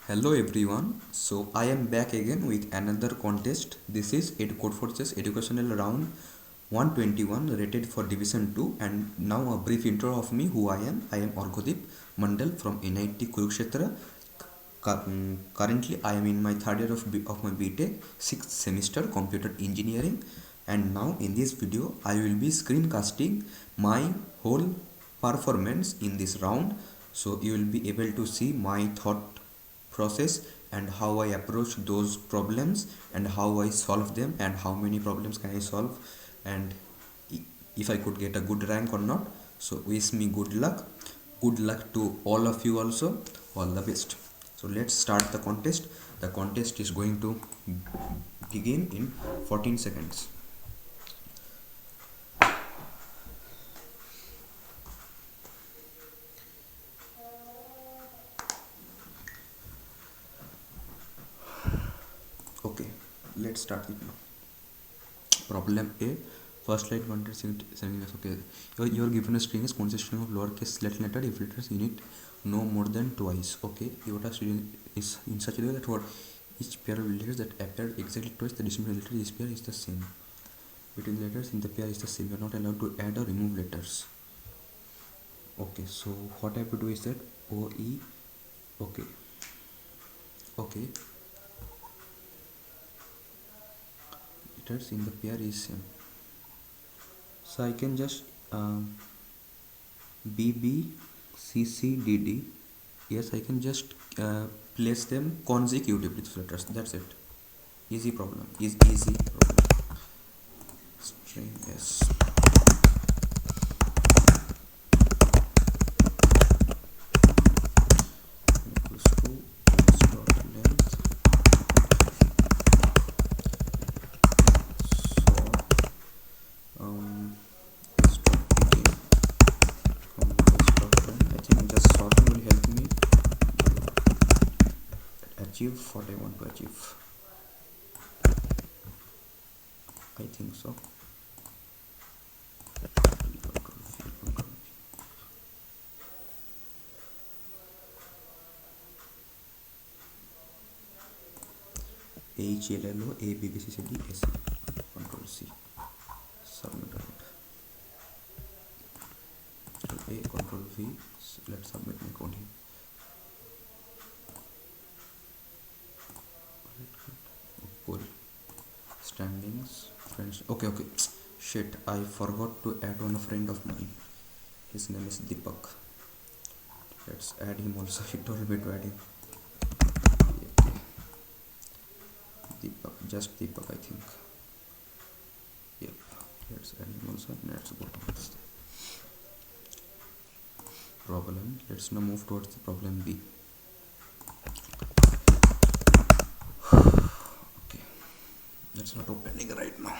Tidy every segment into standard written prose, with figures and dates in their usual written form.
Hello everyone. So I am back again with another contest. This is Codeforces Educational Round 121 rated for Division 2, and now a brief intro of me who I am. I am Orgodip Mandal from NIT Kurukshetra. Currently I am in my third year of my BTech, 6th semester computer engineering, and now in this video I will be screencasting my whole performance in this round, so you will be able to see my thought process and how I approach those problems and how I solve them and how many problems can I solve, and if I could get a good rank or not. So wish me good luck. Good luck to all of you also. All the best. So let's start the contest. The contest is going to begin in 14 seconds. Okay, let's start it now. Problem A. First line wanted saying okay. You're given a string is consisting of lowercase letter if letters in it no more than twice. Okay, your string is in such a way that for each pair of letters that appear exactly twice the decimal letter in this pair is the same. Between letters in the pair is the same. You're not allowed to add or remove letters. Okay, so what I have to do is that O E. Okay. Okay. Letters in the pair is same. So I can just B B C C D D. Yes, I can just place them consecutively with letters. That's it. Easy problem. Is easy problem. String S equals to S dot length sort S dot begin from S dot end. I think just sorting will help me achieve what I want to achieve. I think so. H L L O A B B C C D S Control C. Submit it. Control A, Control V. Let's submit my code here. Pull standings friends. Okay, shit, I forgot to add one friend of mine. His name is Deepak. Let's add him also. He told me to add him. Okay. Deepak, just Deepak, I think. Yep, let's add him also. Let's go towards the problem. Let's now move towards the problem B. Okay, that's not opening right now.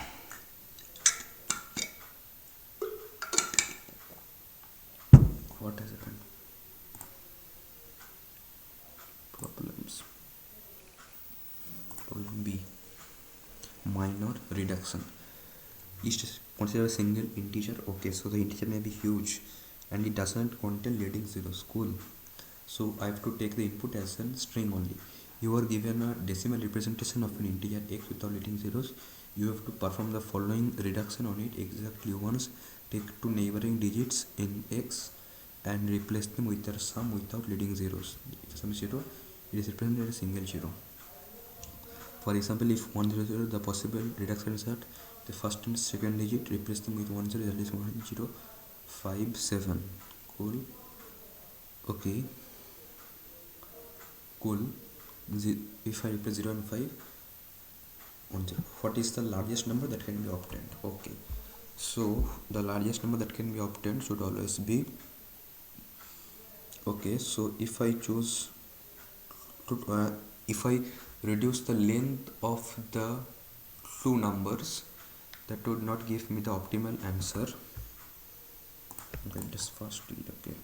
What has happened? Problems. Problem B. Minor reduction. Is consider a single integer. Okay, so the integer may be huge and it doesn't contain leading zeros. Cool. So I have to take the input as a string only. You are given a decimal representation of an integer x without leading zeros. You have to perform the following reduction on it exactly once. Take two neighboring digits in x and replace them with their sum without leading zeros. If the sum is 0, it is represented as a single 0. For example, if 100, the possible reduction is that the first and second digit replace them with 10, that is 1057. Cool. Okay. Cool. If I replace 0 and 5, 10. What is the largest number that can be obtained? Okay. So the largest number that can be obtained should always be. Okay. So if I choose to if I reduce the length of the two numbers, that would not give me the optimal answer. Okay, just first read. Okay,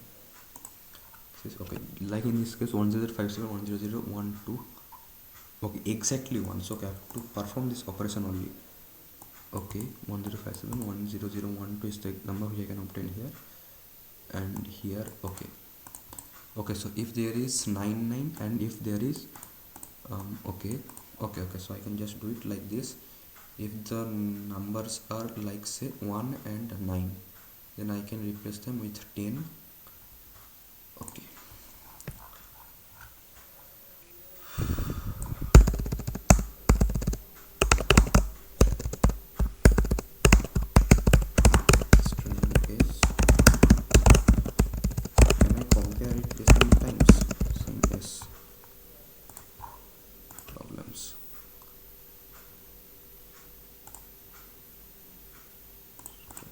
okay, like in this case 1057 10012. Okay, exactly once. Okay, I have to perform this operation only. Okay, 1057 10012 is the number which I can obtain here and here. Okay, Okay, so if there is 9 and if there is okay, so I can just do it like this. If the numbers are like say 1 and 9, then I can replace them with 10. Okay, string is, can I compare it decimal times? Same as problems.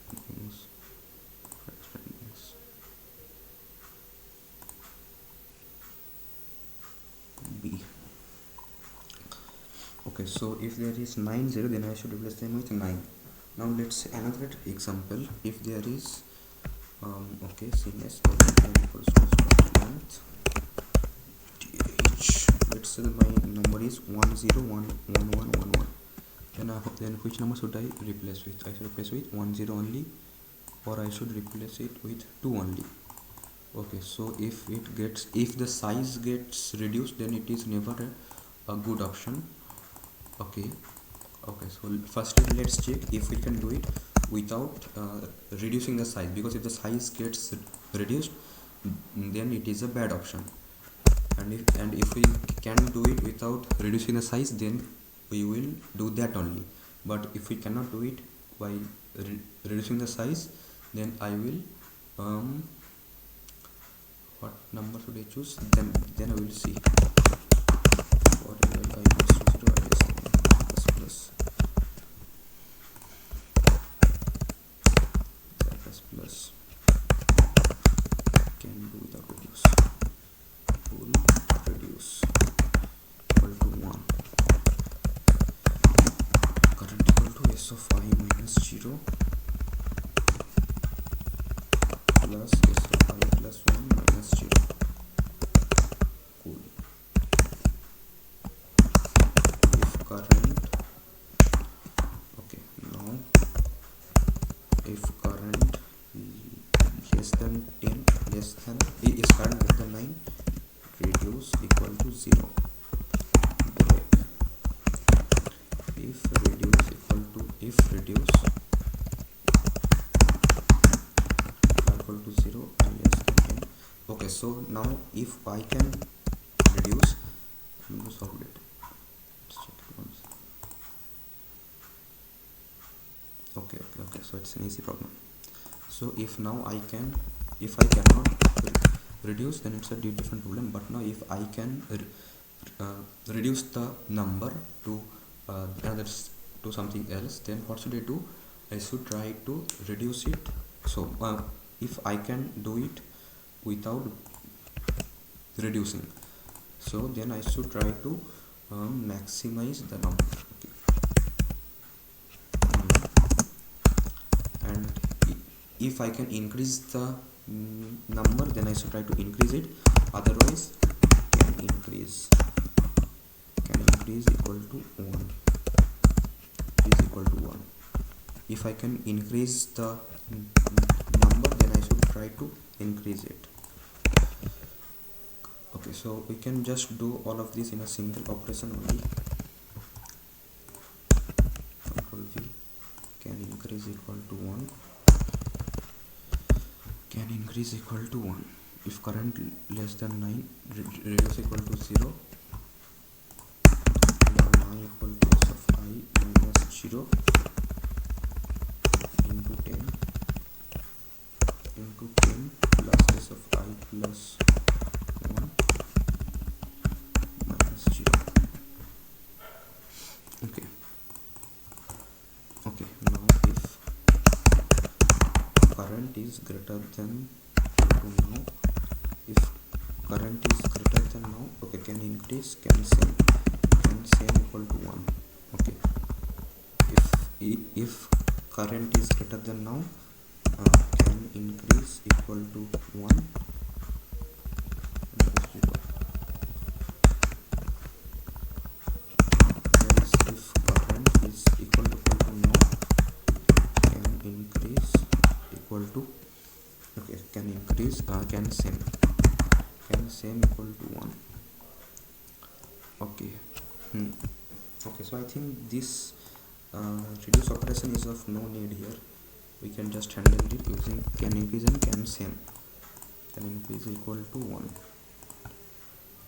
Strings, strings, B. Okay, so if there is 9 0, then I should replace them with 9. Now let's say another example. If there is okay, same as equals to length th. Let's say my number is 1011111. Then which number should I replace with? I should replace with 10 only, or I should replace it with 2 only. Okay, so if the size gets reduced, then it is never a good option. Okay, so firstly let's check if we can do it without reducing the size, because if the size gets reduced, then it is a bad option. And if we can do it without reducing the size, then we will do that only. But if we cannot do it by reducing the size, then I will what number should I choose? Then I will see. For I equals to 0, I guess plus plus can do without reduce. Full reduce equal to 1. Current equal to s of I minus 0 plus s of I plus 1 minus 0. Cool. If current, okay, now if current less than 10, less than is current less than 9, reduce equal to 0. Break. If reduce equal to equal to 0 and less than 10. Okay, so now if I can reduce, I'm going to solve it. Let's check it once. Okay, so it's an easy problem. So if I cannot reduce, then it's a different problem. But now if I can reduce the number to to something else, then what should I do? I should try to reduce it. So if I can do it without reducing, so then I should try to maximize the number. Okay. And if I can increase the number, then I should try to increase it. Otherwise, can increase equal to 1 is equal to 1. If I can increase the number, then I should try to increase it. Okay, so we can just do all of this in a single operation only. Control V, can increase equal to 1, can increase equal to 1. If current less than 9, reduce equal to 0. Now equal to s of I minus 0 into 10 plus s of I plus 1 minus 0. Okay, now if current is greater than now, okay, can increase, can same equal to 1. Okay, if current is greater than now, can increase equal to 1 minus 0. Else if current is equal to now, can increase equal to, okay, can increase, can can same equal to 1. Okay. Okay, so I think this reduce operation is of no need here. We can just handle it using can increase and can same. Can increase equal to 1.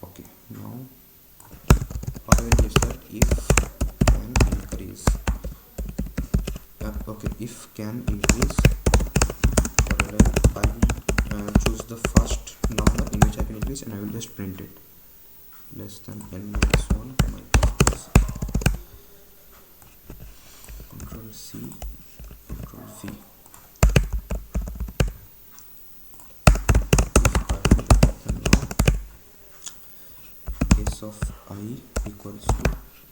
Okay, now what I will use that if can increase. Okay, if can increase, I will choose the first number in which I can increase and I will just print it. Less than n minus 1, comma plus Control C, Control V. S of I equals to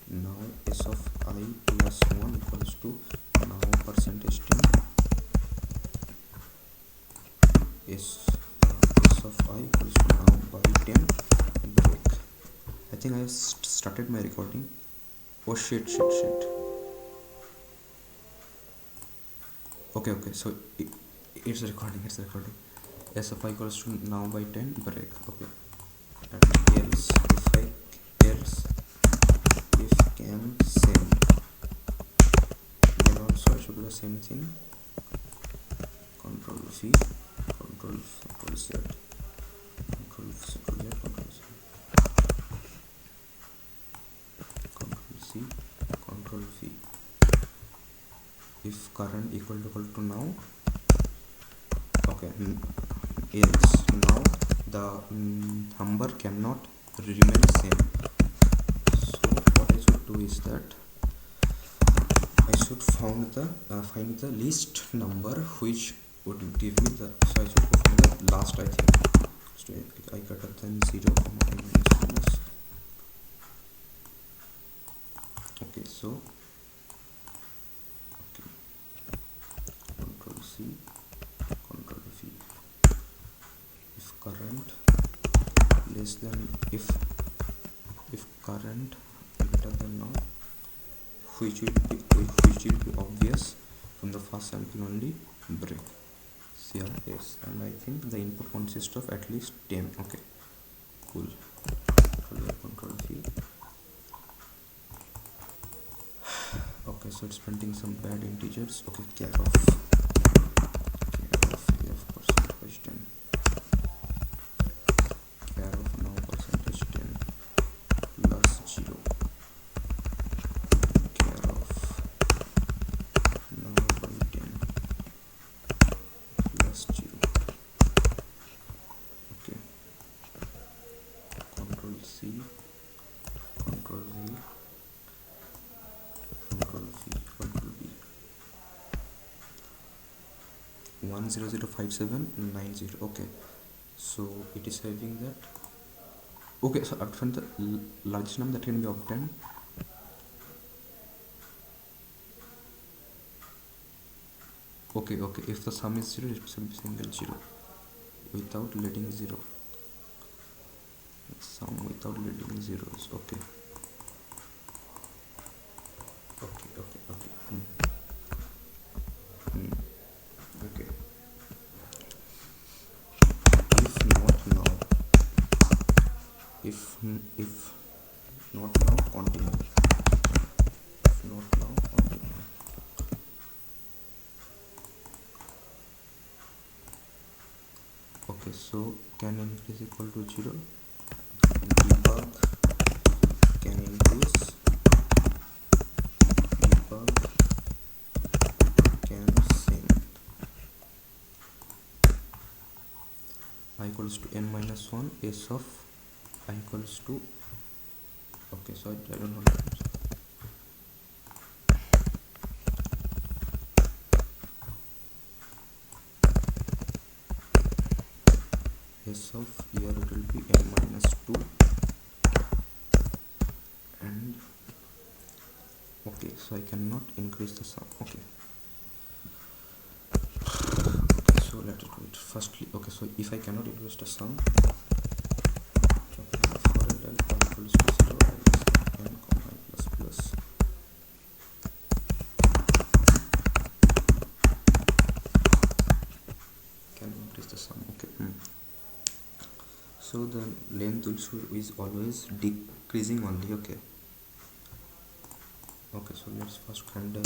now S of I plus 1 equals to now percentage 10 S of I equals to now by 10 break. I think I have started my recording. Oh shit. Okay, so it's recording. S of I equals to now by 10 break. Okay, and else if can same, then also I should do the same thing. Control V, Control Z, Control Z, Control C, Control V. If current equal to now. Okay, else now the number cannot remain same. So what I should do is that I should find the least number which would give me the, so I should go from the last, I think. So I greater than 0, I minus. Okay, so okay, Control C, Control V. If current less than, if current greater than now, which will be obvious from the first sample only, break. Here, yes, and I think the input consists of at least 10. Okay, cool. Control V. Okay, so it's printing some bad integers. Okay, care of F percentage 10. Care of now percentage 10 plus 0. Care of now by 10 plus 0. Okay. Control C, Control V, Control V, Control V. 1005790. Okay, so it is having that. Okay, so upfront the largest number that can be obtained. Okay, if the sum is 0, it should be single 0 without leading 0. Sum without leading zeros. Okay. Okay. If not now, continue. If not now, continue. Okay, so can increase equal to 0. Debug can increase. Debug can same. I equals to n minus 1. S of I equals to. Okay, so I don't know that. S of here it will be n minus 2 and okay, so I cannot increase the sum. Okay, so let us do it firstly. Okay, so if I cannot increase the sum, okay, for L equals to 0, I will say n comma plus plus. Can increase the sum. Okay. So the is always decreasing only. Okay, so let's first handle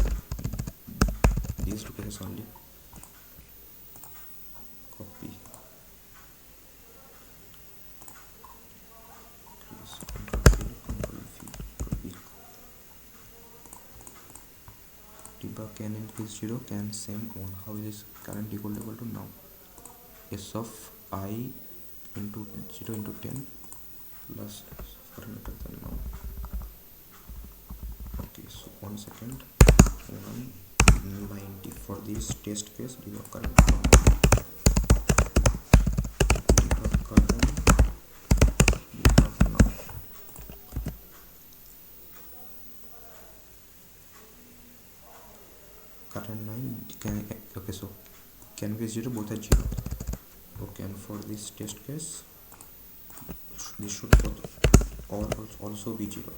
these two cases only. Copy, increase, control V, copy. Debug can increase 0, can same 1. How is this current equal to now? S of I into 0 into 10 plus current greater than now. Okay, so 1 second. 190 for this test case. Debug current now. Debug current. Debug now. Current 9 can, okay, so can be 0, both are 0. Okay, and for this test case this should both or also be 0.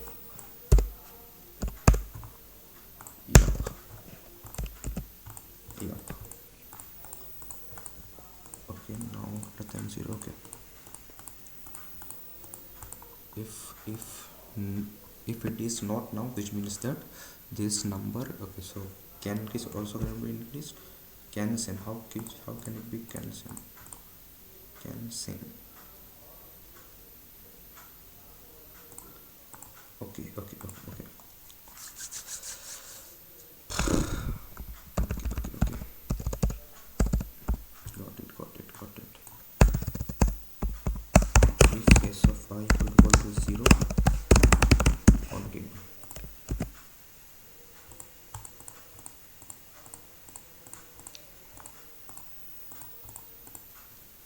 Yup. Okay, now greater than 0. Okay, if it is not now, which means that this number, okay, so can increase also can be increased. Can same, how can it be can same? Can same. Okay. Got it. If s of I equal to 0, continue.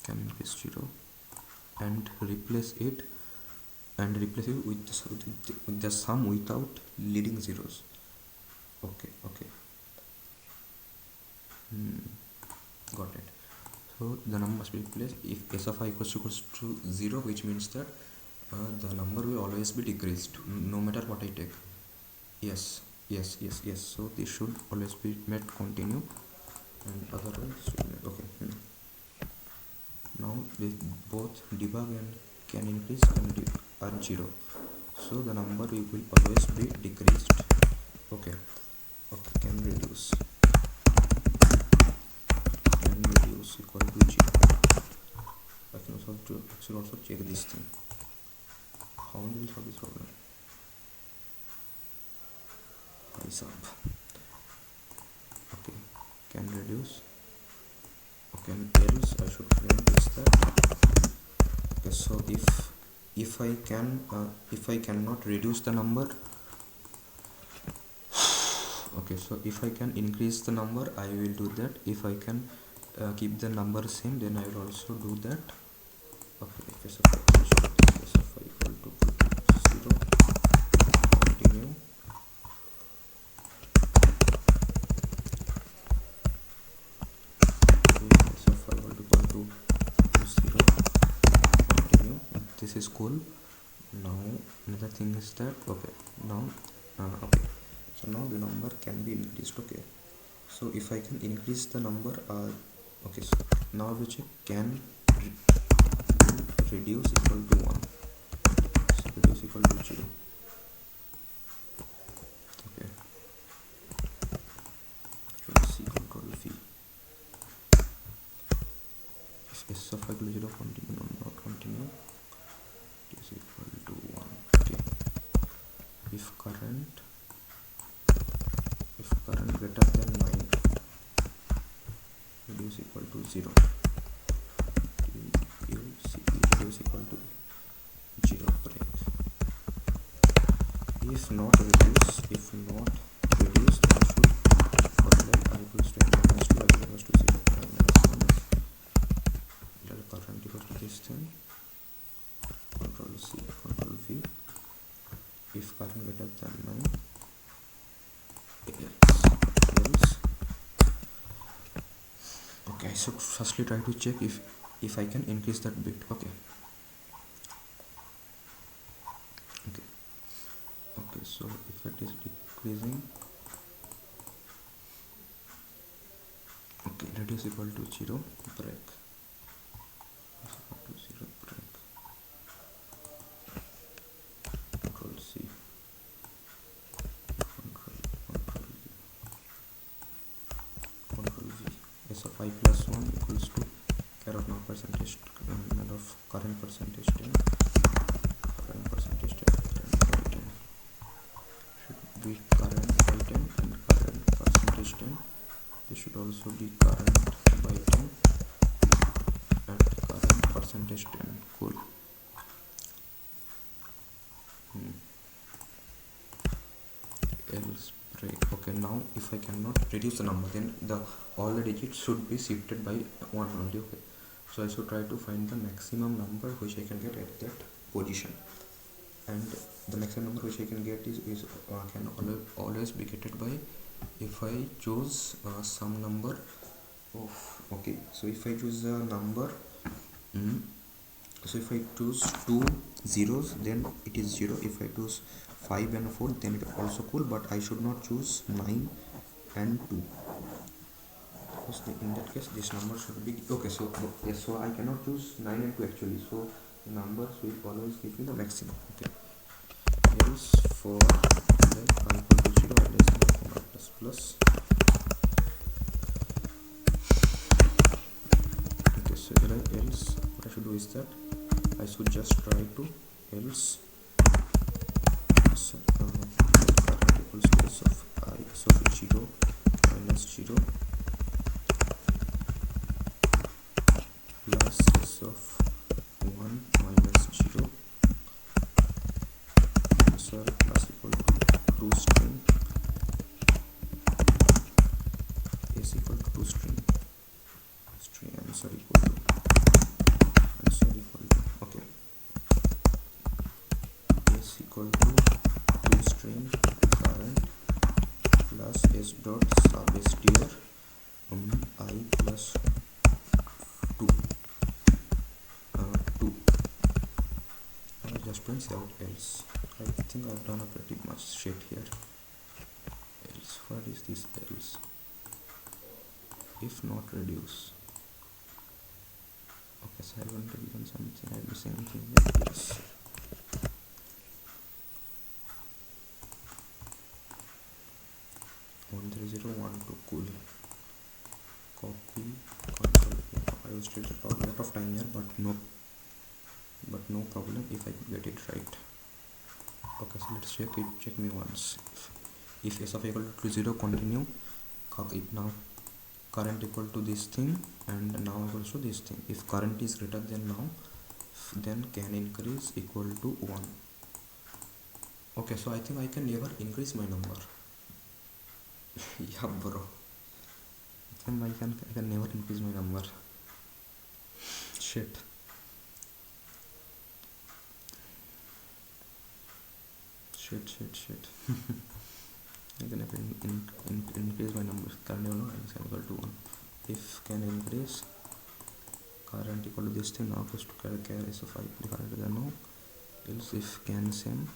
Can increase 0 and replace it with the sum without leading zeros. Okay. Got it. So the number must be replaced. If s of I equals to 0, which means that the number will always be decreased no matter what I take. Yes. So this should always be made continue, and otherwise okay. Now both debug and can increase are 0, so the number will always be decreased. Okay, can reduce equal to 0. I can also check this thing. How will solve this problem? Okay, can reduce. Okay, and else I should print this that. Okay, so if I cannot reduce the number, okay, so if I can increase the number, I will do that. If I can keep the number same, then I will also do that. Okay, if s of I equal to 0, continue. S of I equal to 0, continue. This is cool. Now another thing is that okay, so now the number can be increased. Okay, so if I can increase the number, okay, so now we check can reduce equal to 1, so reduce equal to 0. Okay, let's see, control V. If s of I equal to 0, continue, not continue, it is equal to 1. Okay, if current greater than 9, reduce equal to 0. Reduce equal to 0, break. If not reduce, then I should apply I equals to minus 2, I equals to 0, minus let current equals to this thing. Control C, control V. If current greater than 9, else. Okay, I should firstly try to check if I can increase that bit. Okay, so if it is decreasing, okay, reduce equal to 0, break. Equal to 0, break. 5 plus 1 equals to care of now percentage of current percentage 10, current percentage 10, current by 10 should be current by 10 and current percentage 10. This should also be current by 10 and current percentage 10. Cool. Else break. Okay, now if I cannot reduce the number, then all the digits should be shifted by one only. Okay, so I should try to find the maximum number which I can get at that position, and the maximum number which I can get is can always be getted by if I choose some number of. Okay, so if I choose a number, so if I choose 2 zeros, then it is 0. If I choose 5 and 4, then it is also cool, but I should not choose 9 and 2, because in that case this number should be okay. So yes, so I cannot choose 9 and 2 actually, so the numbers will always give me the maximum. Okay, else for like I equal to 0, less plus plus. Okay, so else what I should do is that I should just try to else current equals to s of I, s of 0 minus 0 plus s of 1 minus 0 answer plus equal to 2 string s equal to 2 string answer equal to okay, s equal to 2 string current plus s dot sub str I plus 2 2. I just print out else. I think I've done a pretty much shit here. Else, what is this else? If not reduce. Okay, so I want to given something. I'm missing anything here. Yes. One 3 0 1 2. Cool. Copy. Control. I was still a lot of time here, but no problem if I could get it right. Okay, so let's check it. Check me once. If s of equal to 0, continue. Now current equal to this thing and now equals to this thing. If current is greater than now, then can increase equal to 1. Okay, so I think I can never increase my number. Yeah, bro. I can never increase my number. Shit. I can never increase my number. Current equal to 1. If can increase current equal to this thing, now goes to carry s of I current than no. Else if can same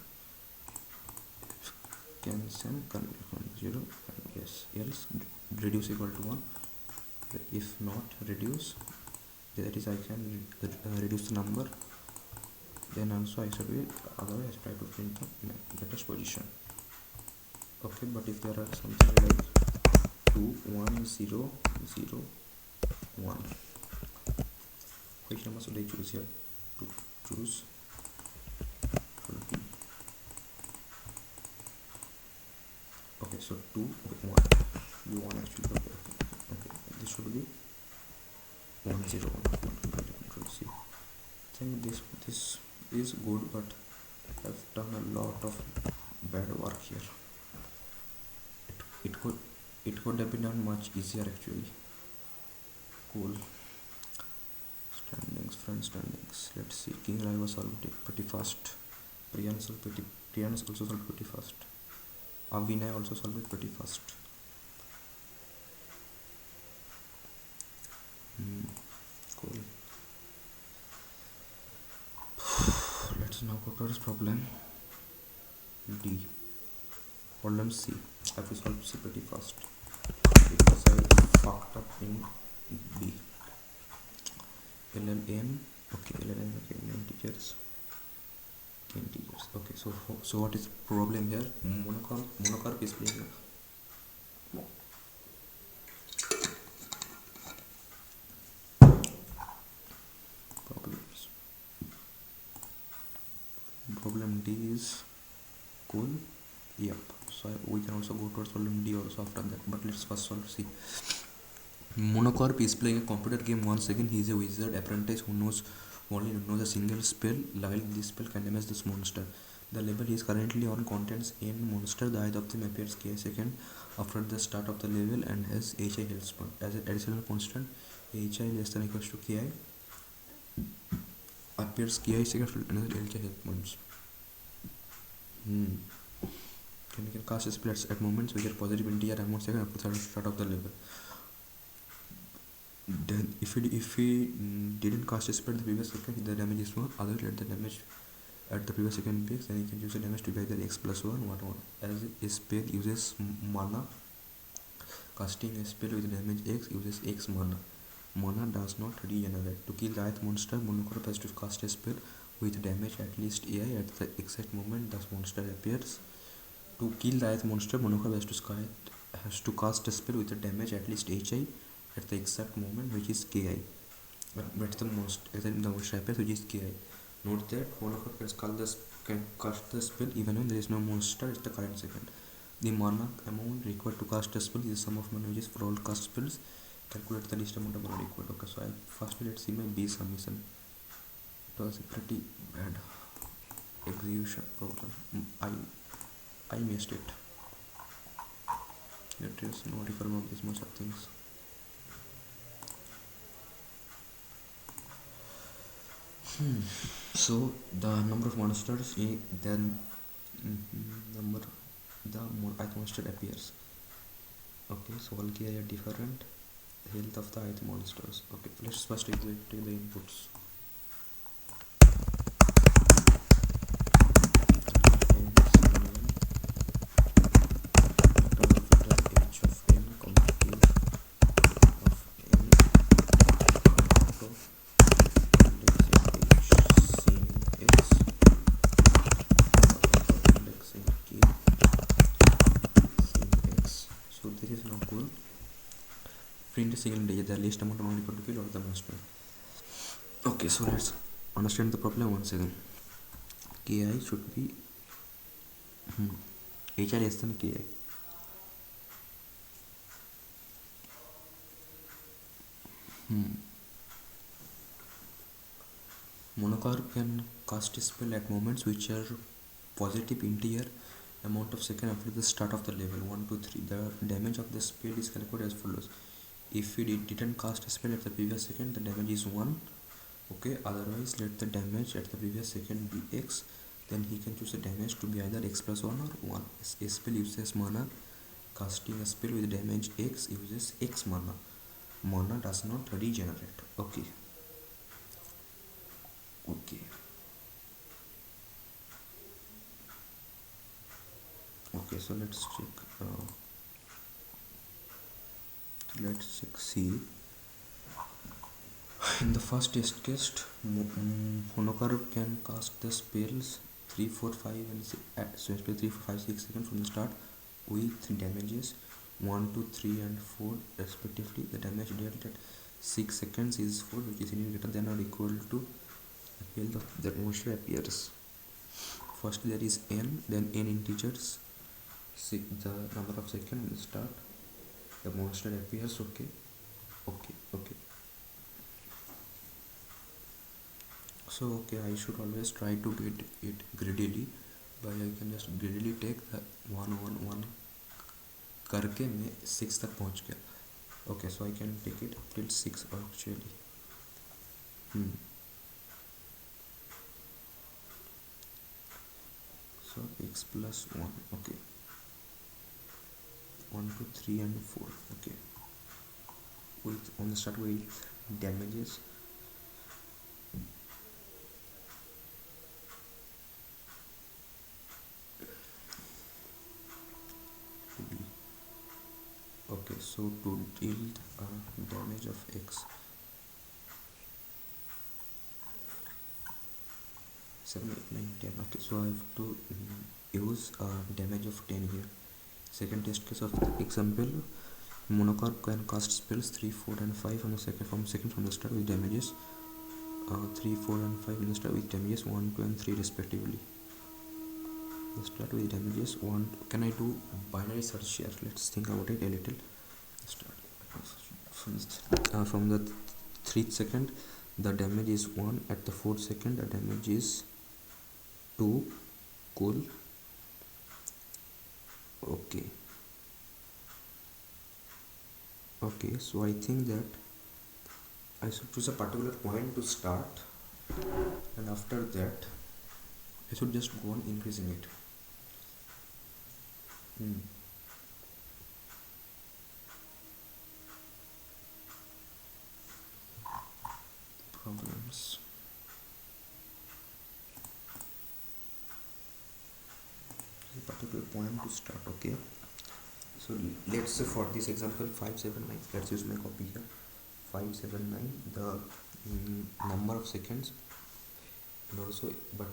current equal to 0, and yes, else reduce equal to 1. If not reduce, that is I can reduce the number, then also I should be, otherwise try to print the latest position. Okay, but if there are something like 2 1 0 0 1, which number should I choose here? To choose should be okay, so 2 1 actually. Okay, this should be 1 0 1. Control C. I think this is good, but I've done a lot of bad work here. It could have been done much easier actually. Cool. Standings, front standings. Let's see. King Raiva solved it pretty fast. Priyan's also solved pretty fast. Vinay also solved it pretty fast. Cool. Let's now go to this problem. D. Problem C. I have to solve C pretty fast because I fucked up in B. LLN. Okay, LLN. Okay, integers. Okay, so what is the problem here? Monocarp is playing. Problem D is cool. Yep. So we can also go towards problem D also after that. But let's first solve C. Monocorp is playing a computer game once again. He is a wizard apprentice who only knows a single spell. While this spell can damage this monster. The level he is currently on contains N monster. The height of them appears K second after the start of the level and has HI health point. As an additional constant, HI less than equals to KI appears KI second after another HI health points. Can cast spells at moments which are positive integer amount second after the start of the level. Then if we didn't cast a spell the previous second, the damage is 1. Other let the damage at the previous second peaks, then you can use the damage to be either x plus 1 whatever. As a spell uses mana, casting a spell with damage x uses x mana. Mana does not regenerate. To kill the ith monster, Monocorp has to cast a spell with damage at least AI at the exact moment the monster appears. To kill the ith monster, Monocorp has to cast a spell with a damage at least HI at the exact moment which is KI. But the monster appears which is KI. Note that Monocorp can cast the spell even when there is no monster at the current second. The mana amount required to cast a spell is the sum of mana which is for all cast spells. Calculate the least amount of mana required. Okay, so firstly let's see my B submission. It was a pretty bad execution problem. I missed it. There is no reform of this much of things. So the number of monsters then the ith monster appears. Okay, so all key are different. Health of the ith monsters. Okay, let's first take the inputs. Print a single integer, the least amount of money equal to kill or the monster. Okay, so let's understand the problem once again. Ki should be hi less than ki. Monocorp can cast a spell at moments which are positive integer amount of second after the start of the level 1, 2, 3. The damage of the spell is calculated as follows. If we didn't cast a spell at the previous second, the damage is 1. Okay, otherwise let the damage at the previous second be x. Then he can choose the damage to be either x plus 1 or 1. A spell uses mana. Casting a spell with damage x uses x mana. Mana does not regenerate. Okay. Okay, so let's check. Let's check C. In the first test case, Monocorp can cast the spells 3, 4, 5 and 6, so 3, 4, 5, 6 seconds from the start with damages 1, 2, 3 and 4 respectively. The damage dealt at 6 seconds is 4, which is greater than or equal to the health of the monster appears. First there is n, then n integers, the number of seconds in the start, the monster appears. Okay. So okay, I should always try to get it greedily, but I can just greedily take the 1, 1, 1 करके मैं 6 तक पहुँच गया. Okay, so I can take it up till 6 actually. So x plus 1. Okay, 1, 2, 3 and 4. Okay, with on the start with damages. Okay, so to deal damage of x, 7, 8, 9, 10. Okay, so I have to use damage of 10 here. Second test case of the example, Monocorp can cast spells 3, 4 and 5 on the second from the start with damages 3, 4 and 5. Let's start with damages 1, 2 and 3 respectively. Let's start with damages 1. Can I do binary search here? Let's think about it a little. Start from the 3rd second the damage is 1, at the 4th second the damage is 2. Cool. Okay, so I think that I should choose a particular point to start, and after that I should just go on increasing it. Problems. A particular point to start. Okay, so let's say for this example 579. Let's use my copy here. 579, the number of seconds, and also but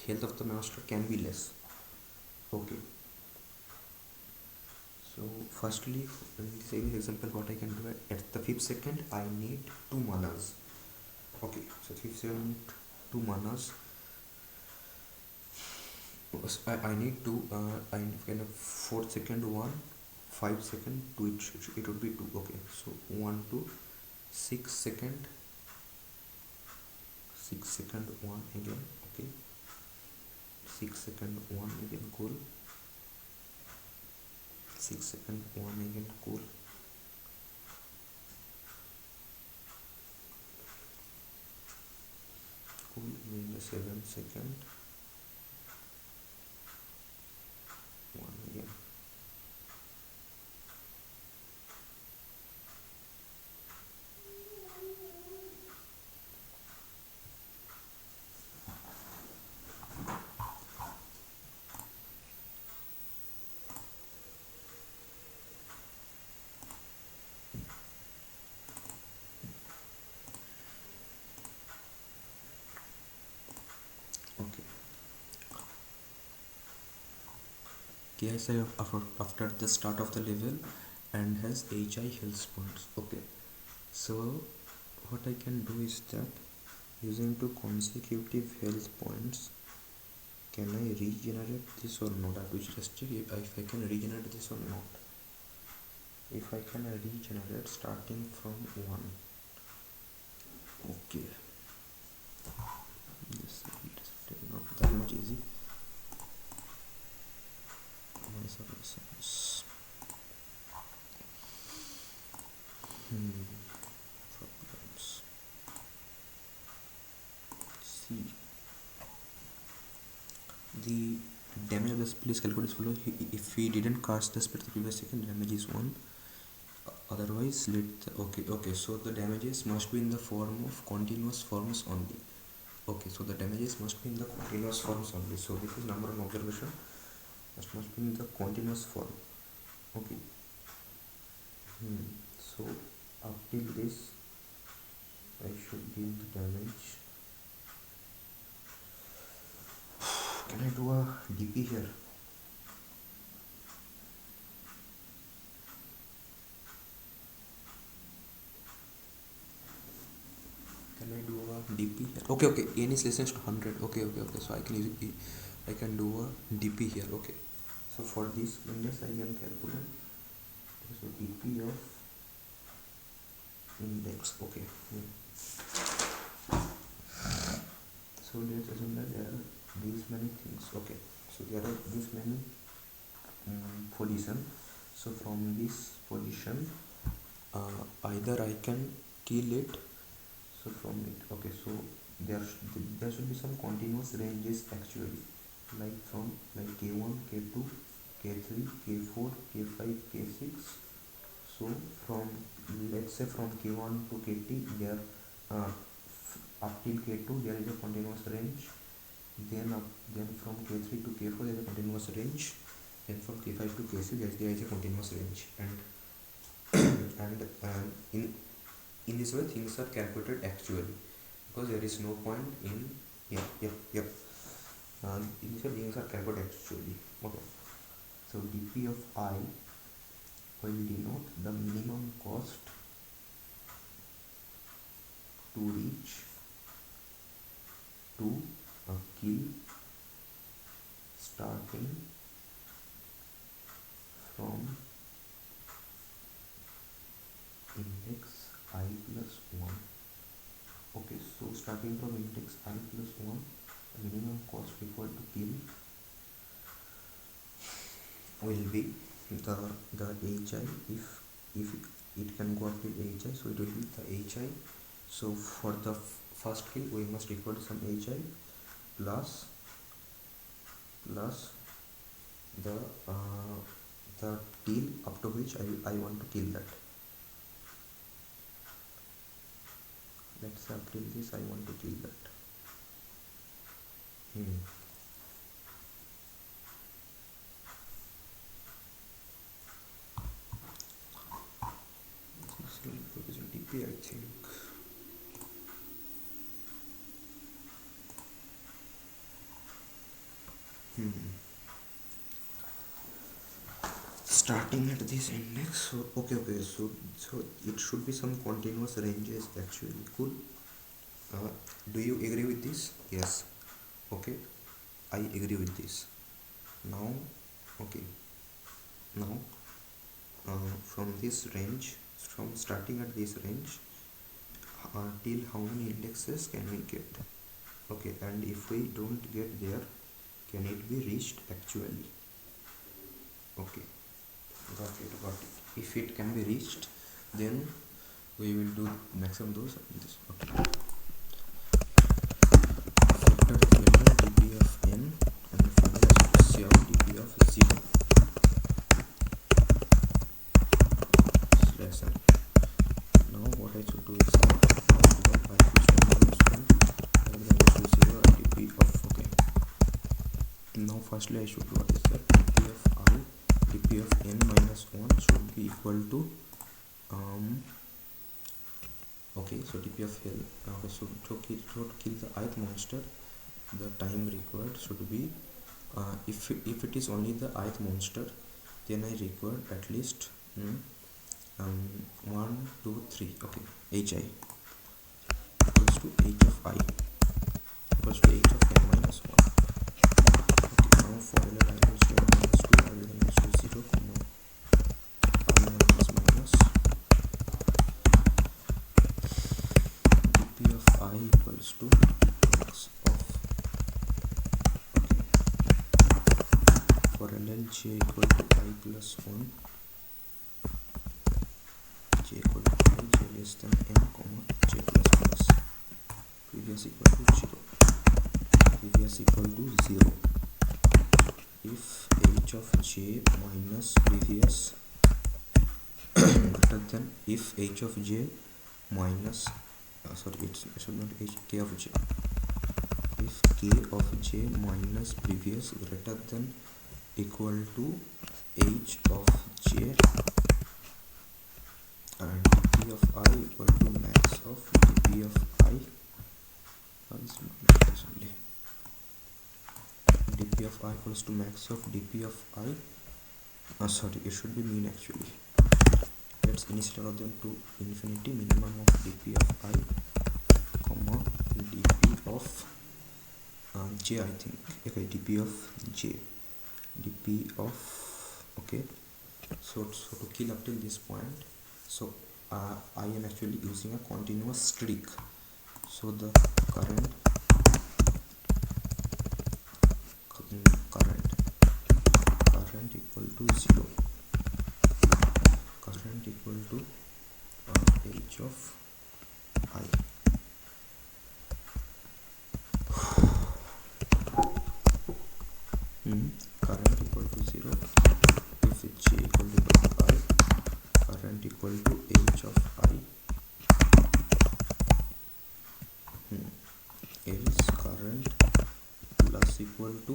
health of the master can be less. Okay, so firstly in this example what I can do, at the 5th second I need 2 manas. Okay, so 5th second 2 manas. I need to I kind of 4th second 1, 5 second 2, it would be 2. Okay, so 1 2 6 second 1 again. Okay, 6 second 1 again. Cool. 6 second 1 again. Cool. In the 7th second 1 again. Okay, KSI after the start of the level and has HI health points. Okay, so what I can do is that using 2 consecutive health points, can I regenerate this or not? I have to just check if I can regenerate this or not. If I can regenerate starting from 1. Okay, this is not that much easy. Problems. See the damage of this. Please calculate this below. If he didn't cast the spell the previous second, damage is 1. Otherwise, okay. So the damages must be in the form of continuous forms only. Okay, so the damages must be in the continuous forms only. So this is number 1 observation. Must be in the continuous form. Okay. So up till this, I should deal the damage. Can I do a DP here? Can I do a DP here? Okay. N is less than 100. Okay. So I can use it. I can do a DP here. Okay. So for this index I can calculate. So DP of index. Okay. So let's assume that there are these many things. Okay. So there are these many position. So from this position, either I can kill it. So from it. Okay. So there should be some continuous ranges actually, like from K1, K2, K3, K4, K5, K6. So from let's say from K1 to KT, there up till K2 there is a continuous range. Then from K3 to K4 there is a continuous range. Then from K5 to K6 there is a continuous range. And in this way things are calculated actually, because there is no point in initial things are calculated actually. Okay, so dp of I will denote the minimum cost to reach to kill starting from index I plus 1. Okay, so starting from index I plus 1, the minimum cost required to kill will be the hi. If it can go up till hi, so it will be the hi. So for the first kill we must record some hi plus the till up to which I want to kill that. Let's say up till this I want to kill that. DP, I think. Starting at this index, so okay, so it should be some continuous ranges actually. Cool. Do you agree with this? Yes. Okay, I agree with this. Now, okay, now from this range, from starting at this range till how many indexes can we get? Okay, and if we don't get there, can it be reached actually? Okay, got it. If it can be reached, then we will do maximum those and this. Okay. Factor filter dp of n and finally see out dp of 0 slash n. Now what I should do is dp of, okay. Now firstly I should do what is that dp of I, dp of n minus 1 should be equal to okay, so dp of L. Okay, so to kill the ith monster, the time required should be if it is only the ith monster, then I require at least 1 2 3. Okay, hi equals to h of I equals to h of n minus 1. Okay, now for L I equals to n minus 2, I will equals to 0 comma I minus minus dp of I equals to x of, okay, for ln j equal to I plus 1, j equal to I, j less than n comma j plus plus, previous equal to 0, previous equal to 0. If h of j minus previous greater than, if h of j minus sorry, it should not h, k of j, if k of j minus previous greater than equal to h of j and dp of I equal to max of dp of I, dp of I equals to max of dp of I, sorry, it should be mean actually. Let's initial of them to infinity, minimum of dp of I comma dp of j, I think. Okay, dp of j, dp of, okay, so to kill up till this point, so I am actually using a continuous streak, so the current equal to 0, current equal to h of I. Current equal to 0, if j equal to I, current equal to h of I, else current plus equal to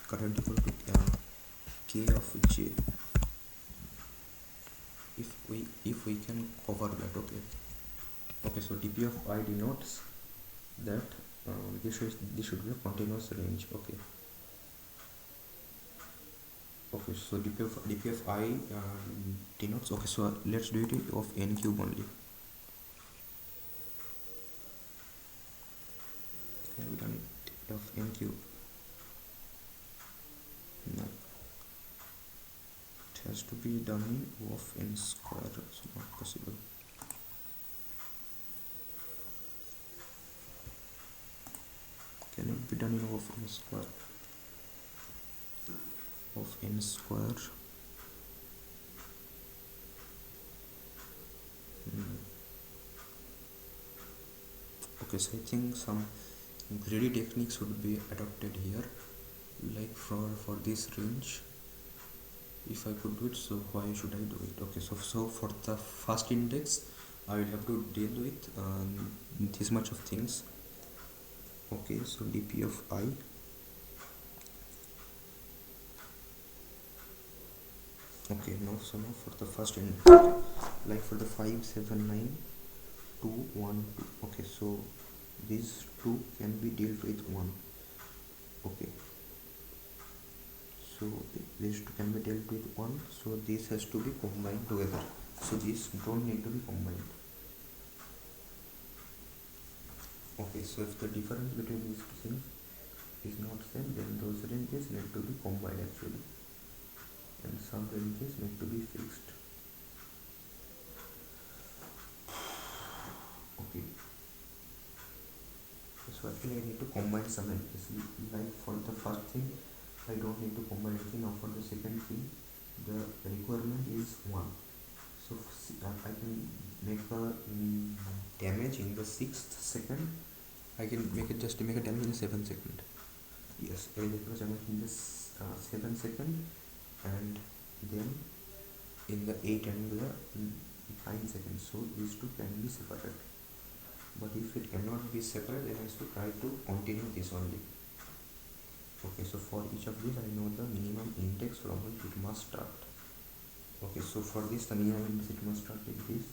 current equal to k of j, if we can cover that. Okay, so dp of I denotes that this should be a continuous range. Okay, so dp of I denotes, okay, so let's do it of n cube only. Have we done it of n cube? No, it has to be done in O of n square, so not possible. Can it be done in O of n square? Of n square. Okay, so I think some greedy techniques would be adopted here, like for this range. If I could do it, so why should I do it? Okay, so for the first index I will have to deal with this much of things. Okay, so dp of I. Okay, now for the first index, like for the 5 7 9 2 1 2. Okay, so these two can be dealt with 1. Okay, so these two can be dealt with 1, so this has to be combined together, so these don't need to be combined. Okay, so if the difference between these two things is not same, then those ranges need to be combined actually, and some ranges need to be fixed. Okay, so actually I need to combine some ranges. Like for the first thing I don't need to combine anything. Now for the second thing, the requirement is 1, so I can make a damage in the 6th second. I can make it just to make a damage in the 7th second. Yes, I make a damage in the 7th second, and then in the 8th and the 9th second. So these two can be separated, but if it cannot be separated, then I have to try to continue this only. Okay, so for each of these I know the minimum index from which it must start. Okay, so for this the minimum index it must start with this.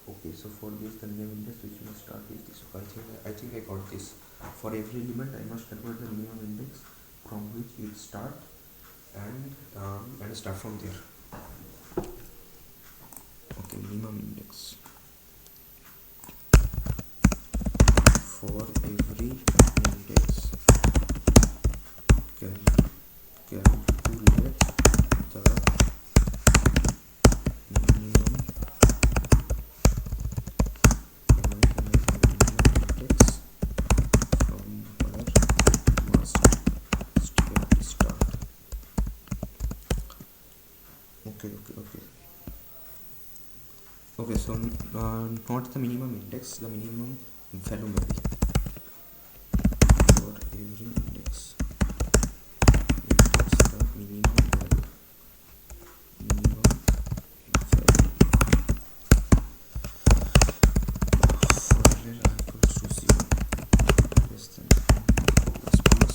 Okay, so for this the minimum index which must start with this. So I think I got this. For every element I must calculate the minimum index from which it start, and start from there. Okay, minimum index for every index. Calculate the minimum index from where must start. Okay, so not the minimum index, the minimum value maybe. For every index, the minimum value. For L equals to 0, less than plus plus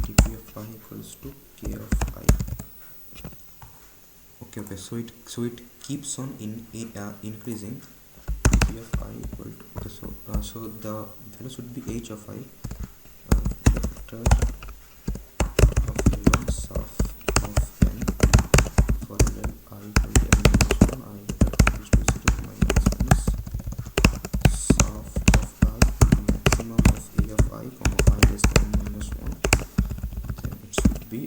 dp of I equals to k of I. Okay, so it keeps on increasing. dp of I equal to, okay, so the value should be h of I, vector of L1 sub of n for L I equal to n minus 1, I equals to 0 minus minus sub of I, maximum of a of I, comma I less than n minus 1. Then it should be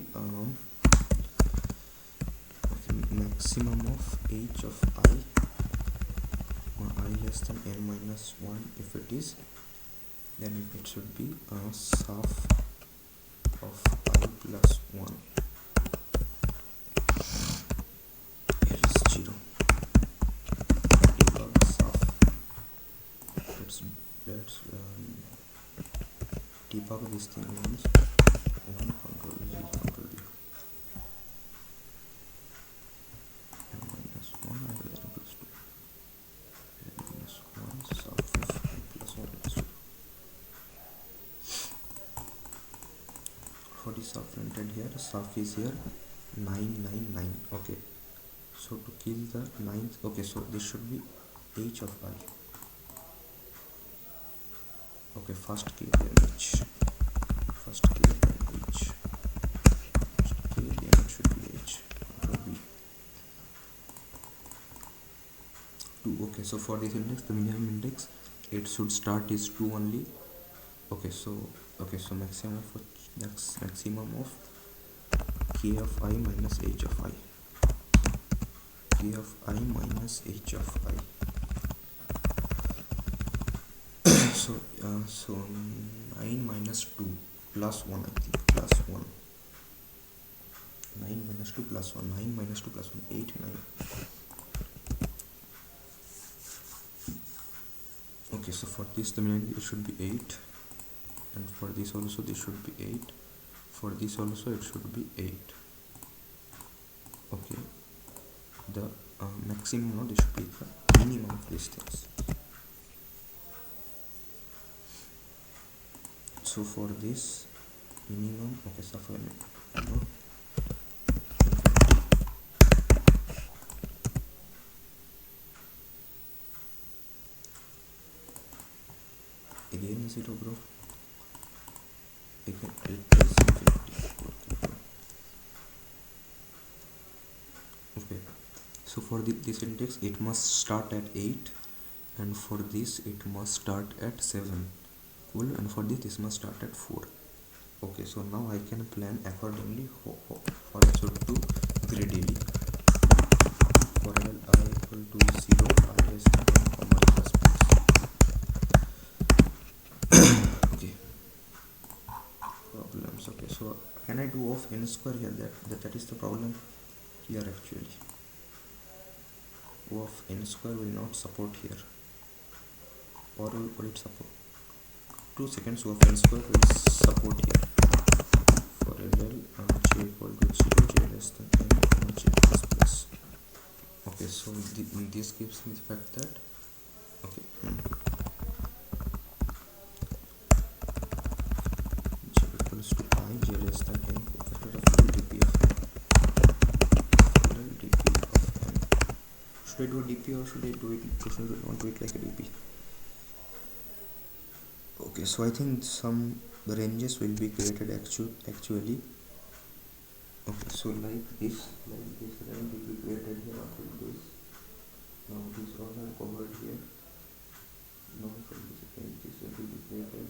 maximum of h of I, I less than n minus 1. If it is, then it should be sub of I plus 1. Here is 0. Debug sub. Let's debug this thing once. 1 control V, control V. N minus 1 I will equals to n minus 1 sub of I plus 1 is 0. For the sub rented here, sub is here 999. Okay, so to kill the 9th, okay, so this should be h of I. Okay, first key then h, first key then h, first key then it should be h, control B. 2. Okay, so for this index, the minimum index, it should start is 2 only. Okay, so maximum of k of I minus h of I, k of I minus h of I. So 9 minus 2 plus 1, I think, plus 1. 9 minus 2 plus 1, 9 minus 2 plus 1, 8, 9. Okay, so for this the minimum it should be 8, and for this also this should be 8, for this also it should be 8. Okay, the maximum, no, this should be the minimum of these things. So for this minimum, okay, so for no, again 0, bro, again it is 50. Okay, so for this index it must start at 8, and for this it must start at 7. Cool. And for this must start at 4. Okay, so now I can plan accordingly for to greedily. For L I equal to 0, I is 1, comma plus plus. Okay, problems. Okay, so can I do of n square here? That is the problem here actually. O of n square will not support here, or will it support? 2 seconds. O of n square will support here. For LL j equal to 0, j less than n, j plus plus. Okay, so this gives me the fact that, okay, j equals to I, j less than n, factor of dp of n. dp of n. Should I do a dp, or should I do it? Should I not do it like a dp? Okay, so I think some ranges will be created actually. Okay, so like this range will be created here after this. Now this all are covered here. Now from this range this will be created.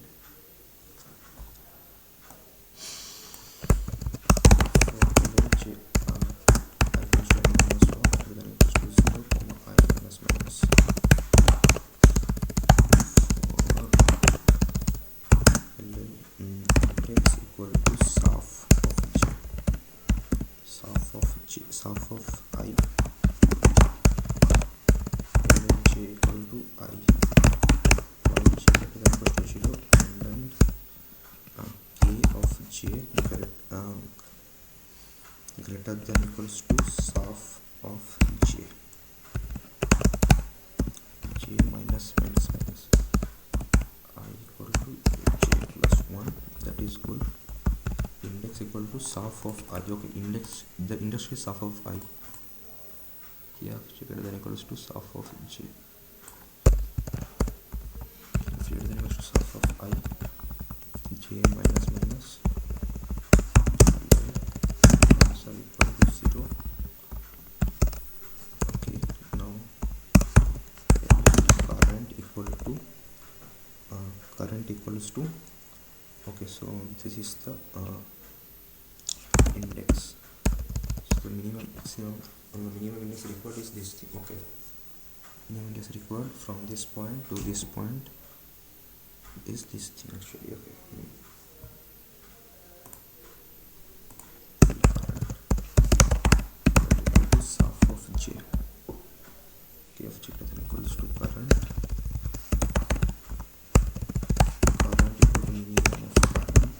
Half of I, and j equal to I, for j greater than equal to 0, and then k of j greater than equals to half of j minus I equal to j plus 1, that is good. Index equal to half of I. Okay, the index is half of I. Here j greater than equals to half of j. Greater than equals to half of I, j minus answer equal to 0. Okay, now current equals to okay, so this is the index. So the minimum index required is this thing. Okay, minimum index required from this point to this point is this thing actually. Okay, this half of j, k of j equals to current equal to minimum of current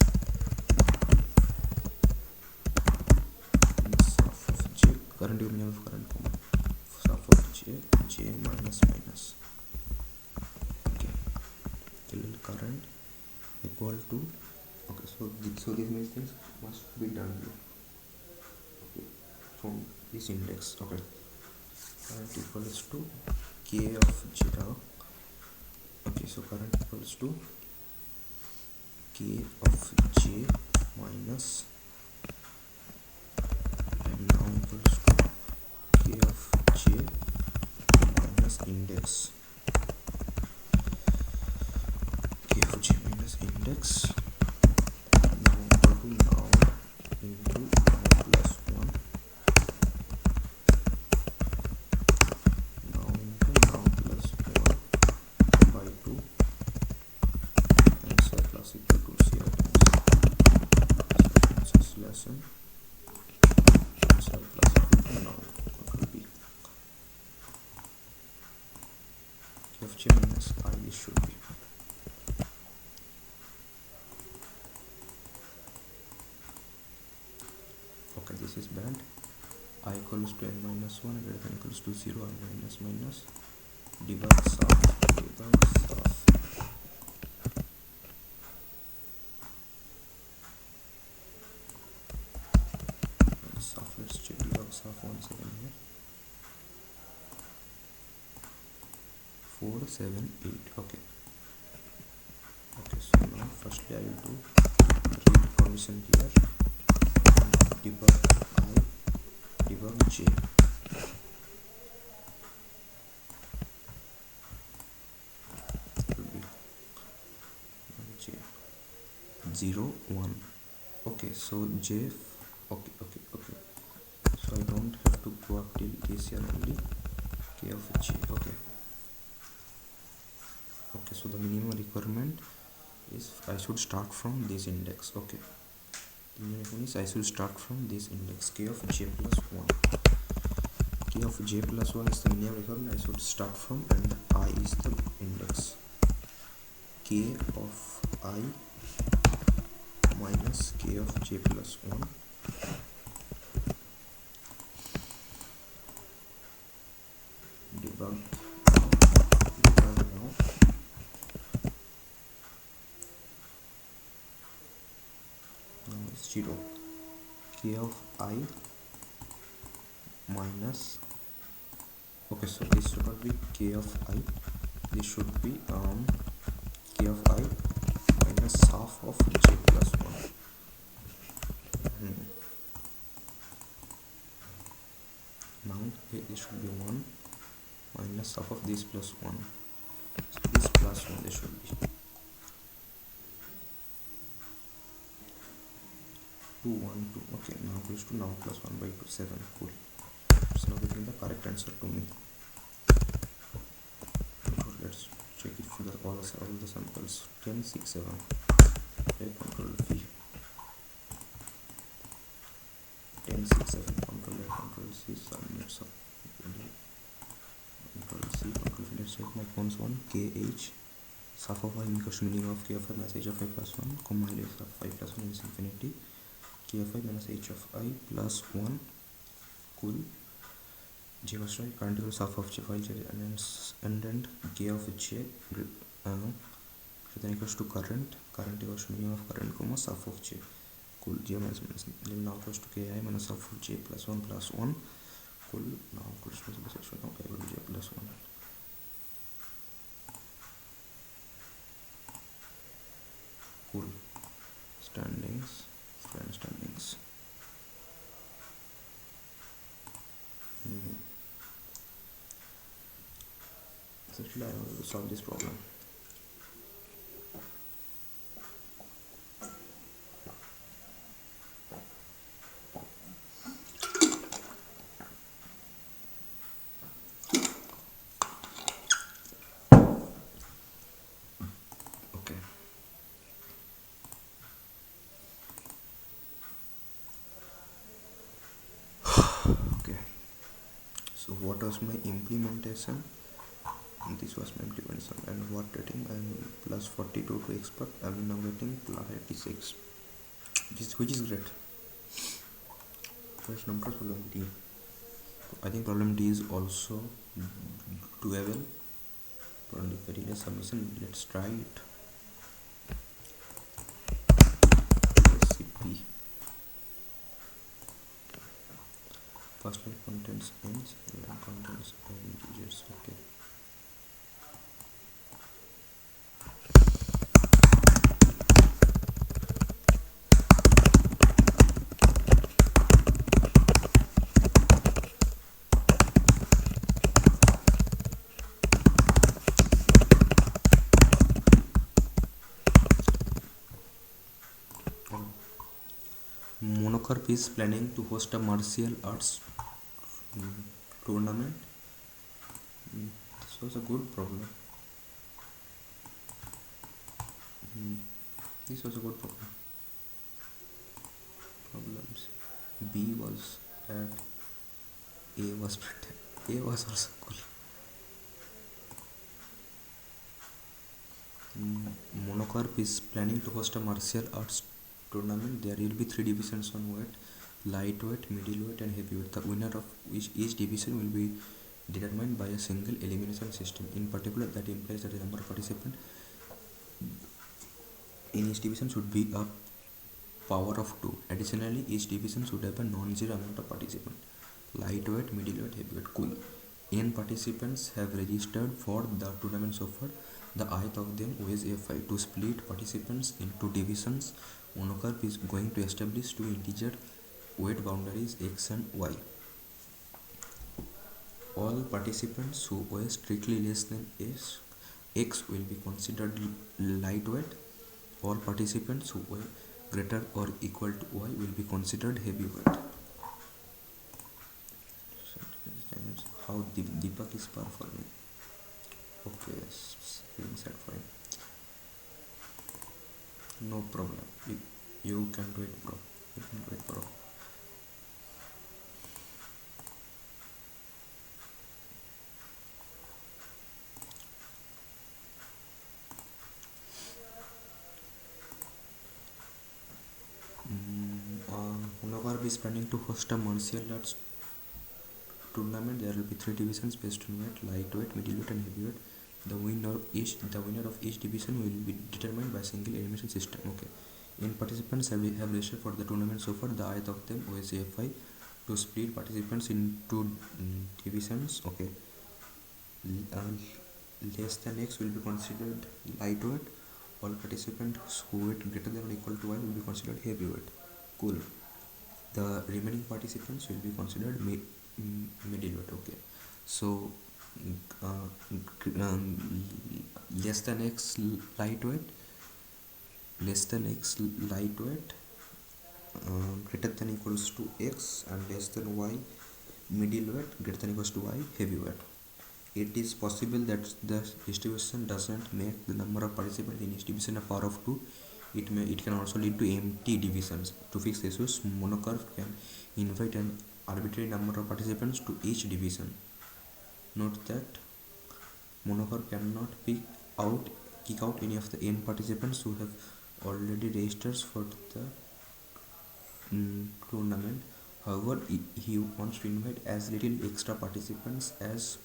minus half of j, current equal to minimum of current, half of j minus. Okay, current equal to, okay, so these means things must be done here. Okay, from this index. Okay, current equals to k of j. Okay, so current equals to k of j minus, and now equals to k of j minus index, k of j minus index now equal to now into now plus 1 now into now plus 1 by 2 answer plus equal to 0 times this lesson answer plus equal to now what will be k of j minus I this should be okay. This is bad. I equals to n minus 1 greater than equals to 0 I minus minus debug soft let's check debug soft 1 second here 478 okay. So now firstly I will do read permission here debug I debug j will be j 0 1 okay. So j okay so I don't have to go up till this here only k of j okay. So the minimum requirement is I should start from this index okay. The minimum is I should start from this index k of j plus 1 k of j plus 1 is the minimum requirement I should start from and I is the index k of I minus k of j plus 1 debug now is 0 k of I minus okay. So this should not be k of I, this should be k of I minus half of j plus 1 now this should be 1 minus half of this plus 1 so this plus 1 this should be 2 1 2 okay. Now equals to now plus 1 by 2 7 cool. It's now getting the correct answer to me. Let's check it for all the samples 10 6 7 take control V 10 6 7 control A control C submit sub control C control V. Let's check my cons 1 KH half of I equals to minimum of k of I minus h of I plus 1 comma L of I plus 1 is infinity k of I minus h of I plus 1 cool j was right current equals half of j file j and then k of j then equals to current equals to minimum of current comma half of j cool j minus now equals to ki minus half of j plus 1 cool now equals to now k will be j plus 1 cool standings actually I want to solve this problem. So what was my implementation? And this was my implementation, and what rating? I am plus 42 to expert. I am now getting plus 86, which is great. First number problem D. I think problem D is also doable. For the very next submission, let's try it. Recipe. First one contains ends and contains integers. Okay. Monocorp is planning to host a martial arts mm, tournament. This was a good problem. Mm, this was a good problem. Problems. B was bad. A was bad. A was also cool. Monocorp is planning to host a martial arts tournament. There will be three divisions on weight: lightweight, middleweight, and heavyweight. The winner of each division will be determined by a single elimination system. In particular, that implies that the number of participants in each division should be a power of 2. Additionally, each division should have a non-zero amount of participants: lightweight, middleweight, heavyweight. Cool. N participants have registered for the tournament so far. The ith of them weighs F5. To split participants into divisions, Monocorp is going to establish two integer weight boundaries X and Y. All participants who weigh strictly less than X will be considered lightweight. All participants who weigh greater or equal to Y will be considered heavyweight. How Deepak is performing. Okay, feeling sad for him. No problem. You can do it, bro. You can do it, bro. Monocorp is planning to host a martial arts tournament. There will be three divisions based on weight: lightweight, middleweight, and heavyweight. The winner of each division will be determined by a single elimination system. Okay. In participants have registered for the tournament so far. The ith of them weighs F5. To split participants into divisions. Okay. Less than X will be considered lightweight. All participants who weight greater than or equal to Y will be considered heavyweight. Cool. The remaining participants will be considered middleweight. Okay. So less than X lightweight, less than X lightweight, greater than equals to X, and less than Y middleweight, greater than equals to Y heavyweight. It is possible that the distribution doesn't make the number of participants in each division a power of 2. It can also lead to empty divisions. To fix the issues, Monocorp can invite an arbitrary number of participants to each division. Note that Monocorp cannot kick out any of the N participants who have already registered for the tournament. However, he wants to invite as little extra participants as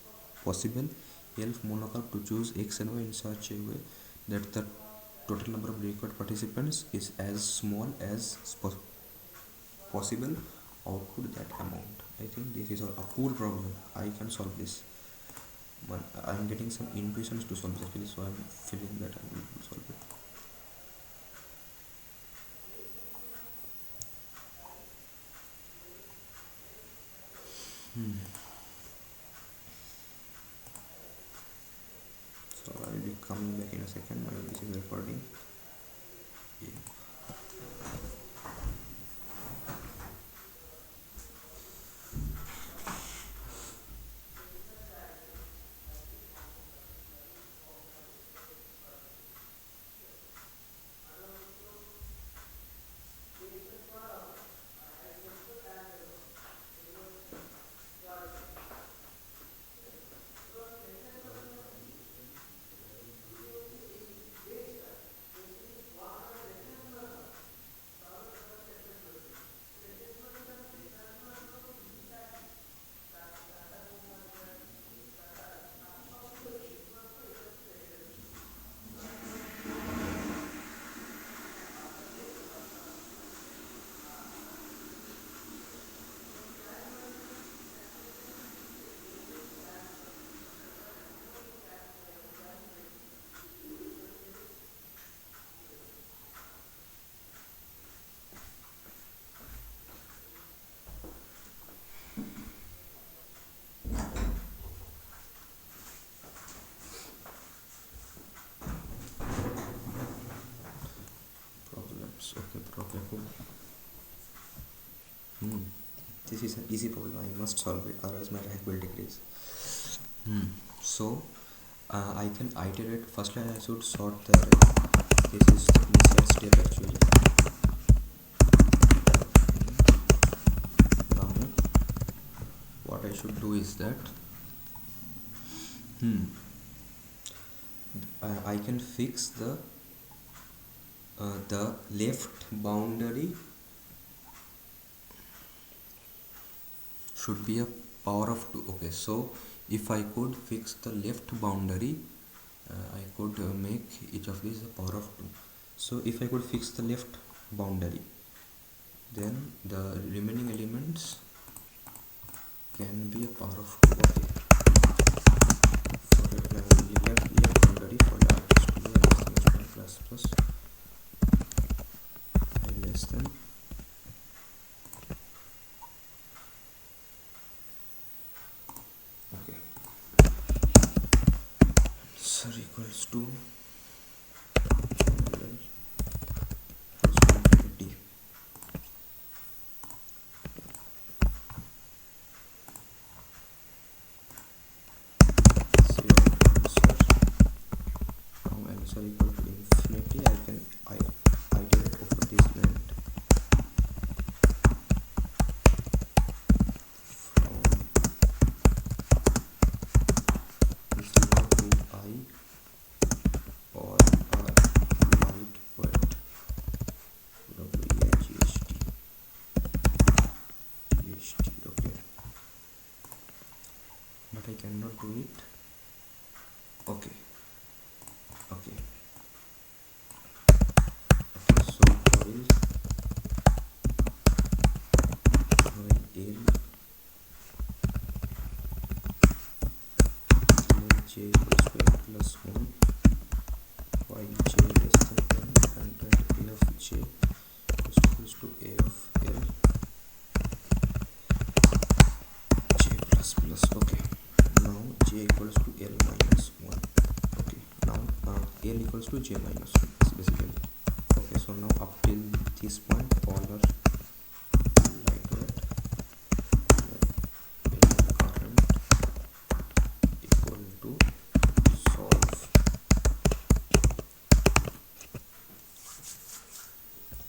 possible. Help Monocorp to choose X and Y in such a way that the total number of required participants is as small as possible. Output that amount. I think this is a cool problem. I can solve this. I'm getting some intuitions to solve this actually, so I'm feeling that I will solve it. So I'll be coming back in a second while this is recording. Yeah. Okay, problem. Hmm. This is an easy problem. I must solve it, otherwise my rank will decrease. So I can iterate. Firstly, I should sort the array. This is the initial step actually. Now, what I should do is that I can fix the left boundary should be a power of 2. Okay, so if I could fix the left boundary, I could make each of these a power of 2. So if I could fix the left boundary, then the remaining elements can be a power of 2. Okay, for left boundary for the artist to be plus plus and less than. Okay, so equals to D. Now answer equal to infinity. I can iterate over this length from 0 to I. All are lightweight. WAGST. GST. Okay, but I cannot do it. Okay. Okay. Okay. So while j equals to n plus 1, while j less than n, and a of j is equals to a of l j plus plus. Okay, now j equals to l minus 1. Okay, now l equals to j minus 1 basically. Okay, so now up till this point all are lightweight. Current equal to solve.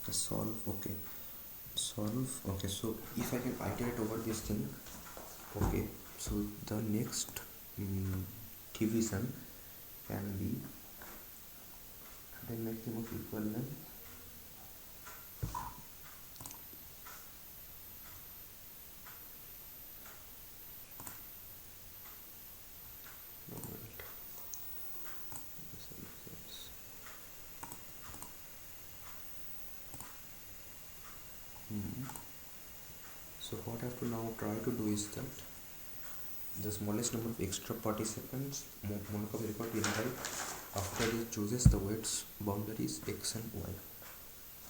Okay, solve. Okay, solve. Okay, so if I can iterate over this thing. Okay, so the next division can be, then make them of equal length. So what I have to now try to do is that the smallest number of extra participants monocopy record in right after it chooses the weights boundaries x and y.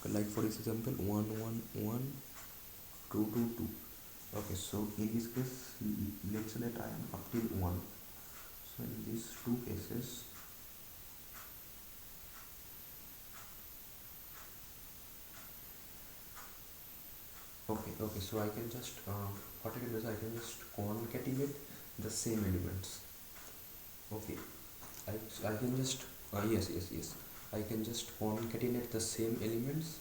Like for example 1 1 1 2 2 2. Okay, so in this case let's say that I am up till 1. So in these two cases okay, so I can just what I can do is I can just concatenate the same elements. Okay, I can just yes, I can just concatenate the same elements,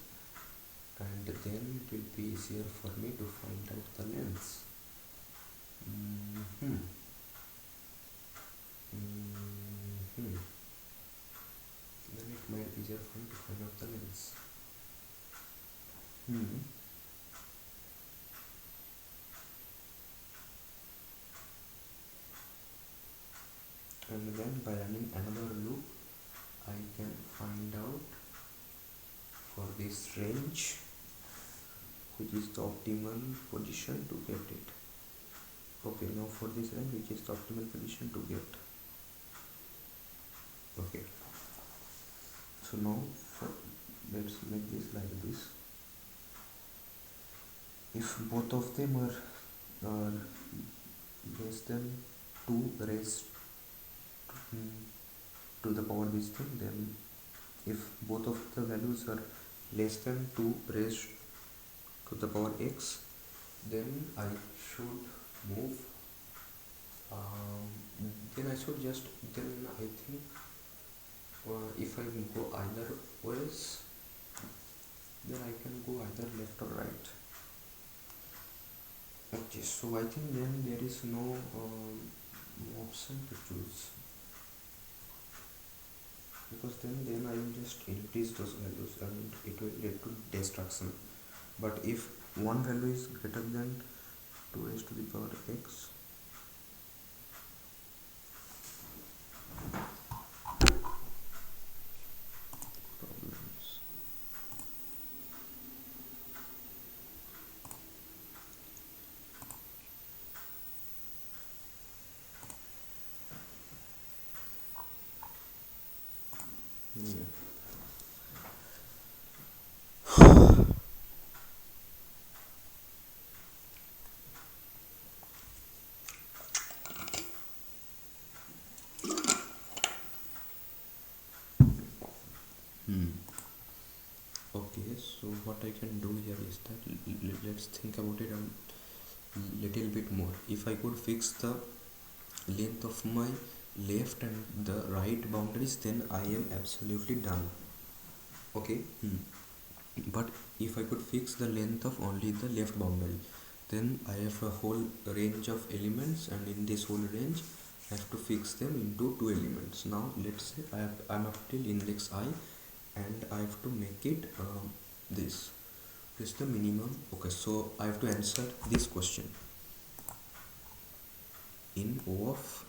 and then it will be easier for me to find out the lengths. Then it might be easier for me to find out the lengths. And then by running another loop I can find out for this range which is the optimal position to get it. Okay, now for this range which is the optimal position to get. Okay, so now let's make this like this. If both of them are less than 2 raised to the power this thing, then if both of the values are less than 2 raised to the power x, then I should move, then I should just, then I think if I go either ways, then I can go either left or right. Okay, so I think then there is no option to choose, because then I will just increase those values and it will lead to destruction. But if one value is greater than 2 raised to the power x, problems. Yeah. Hmm. Okay, so what I can do here is that let's think about it a little bit more. If I could fix the length of my left and the right boundaries, then I am absolutely done. Okay. But if I could fix the length of only the left boundary, then I have a whole range of elements, and in this whole range I have to fix them into two elements. Now let's say I'm up till index I, and I have to make it this is the minimum. Okay, so I have to answer this question in O of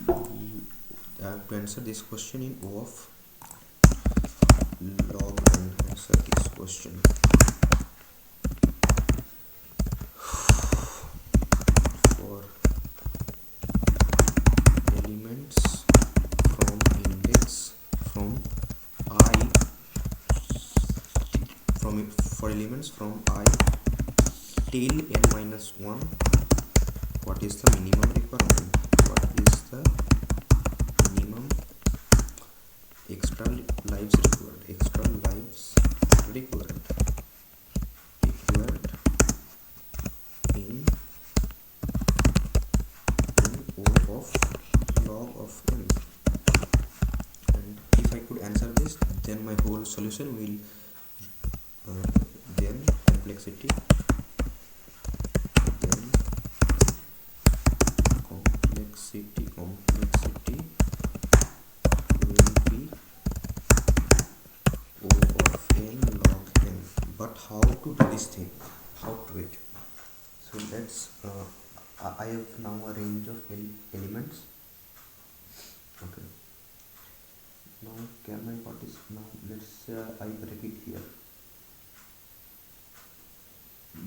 I have to answer this question in O of log and answer this question for elements from index from I from for elements from I till n minus 1. What is the minimum requirement? What is the minimum extra lives required? Extra lives required in O of log of n. And if I could answer this, then my whole solution will then complexity will be O of n log n. But how to do this thing? How to it? So let's I have now a range of elements. Okay. Now can I now let's say I break it here.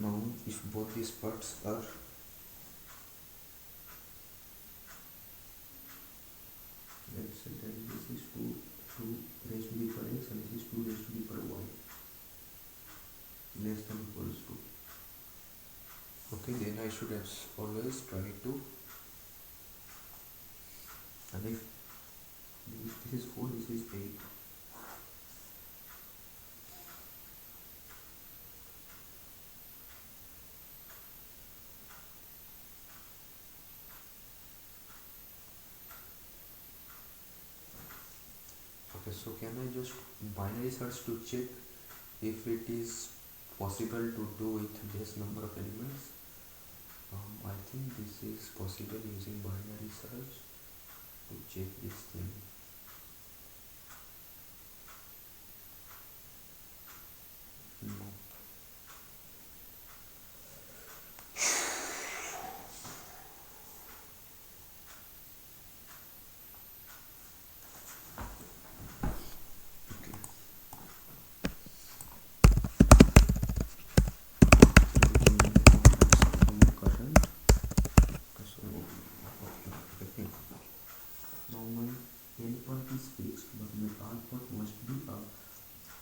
Now if both these parts are let's say that this is 2 raised to the power x and this is 2 raised to the power y less than equals to. Okay, then I should always try to, and if this is 4, this is 8. Okay, so can I just binary search to check if it is possible to do with this number of elements? I think this is possible using binary search to check this thing. No.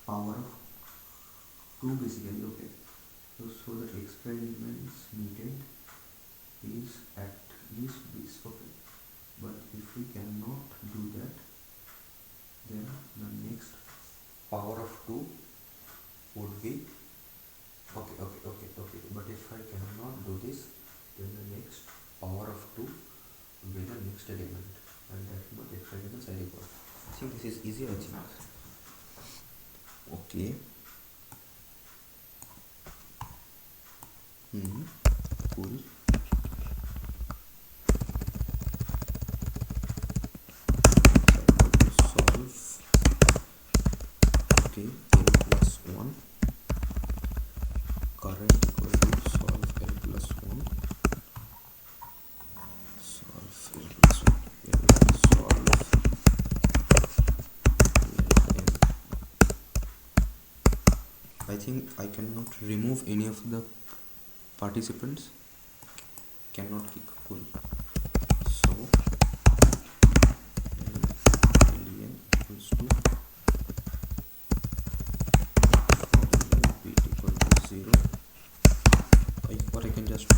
Power of 2 basically. Okay, so the extra elements needed is at least this. Okay, but if we cannot do that, then the next power of 2 would be okay. examples I record. I think this is easier, I think. Okay. Cool. Solve. Okay, L plus 1. Current equal to solve L plus 1. Solve L plus 1. Solve L. I think I cannot remove any of the participants. Cannot kick. Cool. So alien equals to b equal to 0. Or I can just do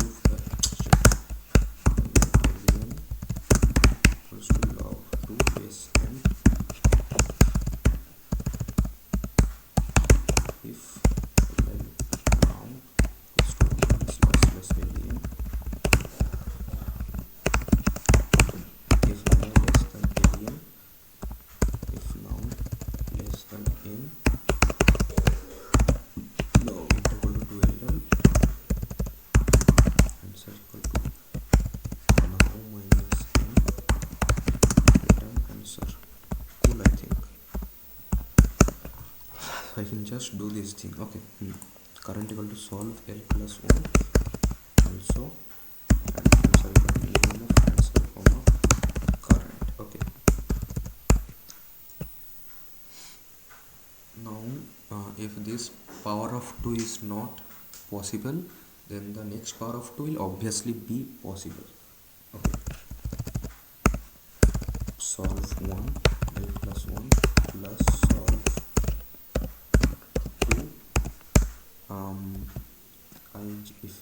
alien equals to log 2 base n if now equals to lossless alien if now less than alien if now less than n now interval to 2ll answer equal to now minus n return answer. Cool, I think. I can just do this thing. Okay. Current equal to solve L plus 1 also, and answer equal to minimum of answer comma current. Okay. Now if this power of 2 is not possible, then the next power of 2 will obviously be possible. Okay. Solve 1 L plus 1 plus solve 2 if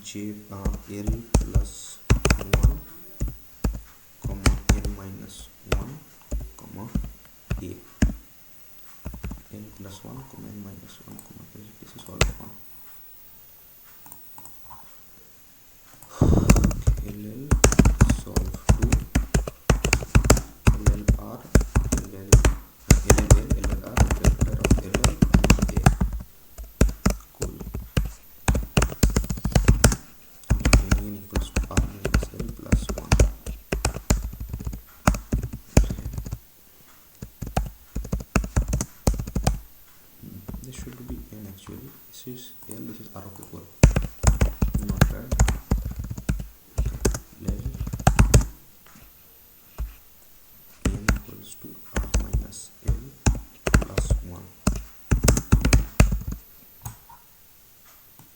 j L plus 1 comma n minus 1 comma a n plus 1 comma n minus 1 comma a. This is all one. Okay, LL solve 2 LLR LLR vector of LL and A. Cool. N equals to R minus L plus 1. This should be N actually. This is L, this is R. Okay, cool. Not bad. Okay, L N equals to R minus L plus 1.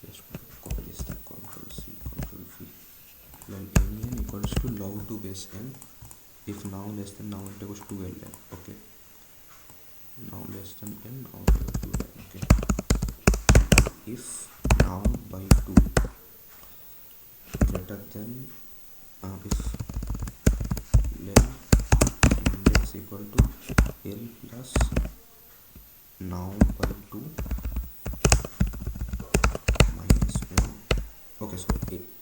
Just copy this thing, Ctrl C, Ctrl V. Then N equals to log 2 base n if now less than now it equals to ln. Okay. Now less than n, now it equals to ln. Okay. If now by 2 greater than if len index equal to L plus now by 2 minus 1. Okay, so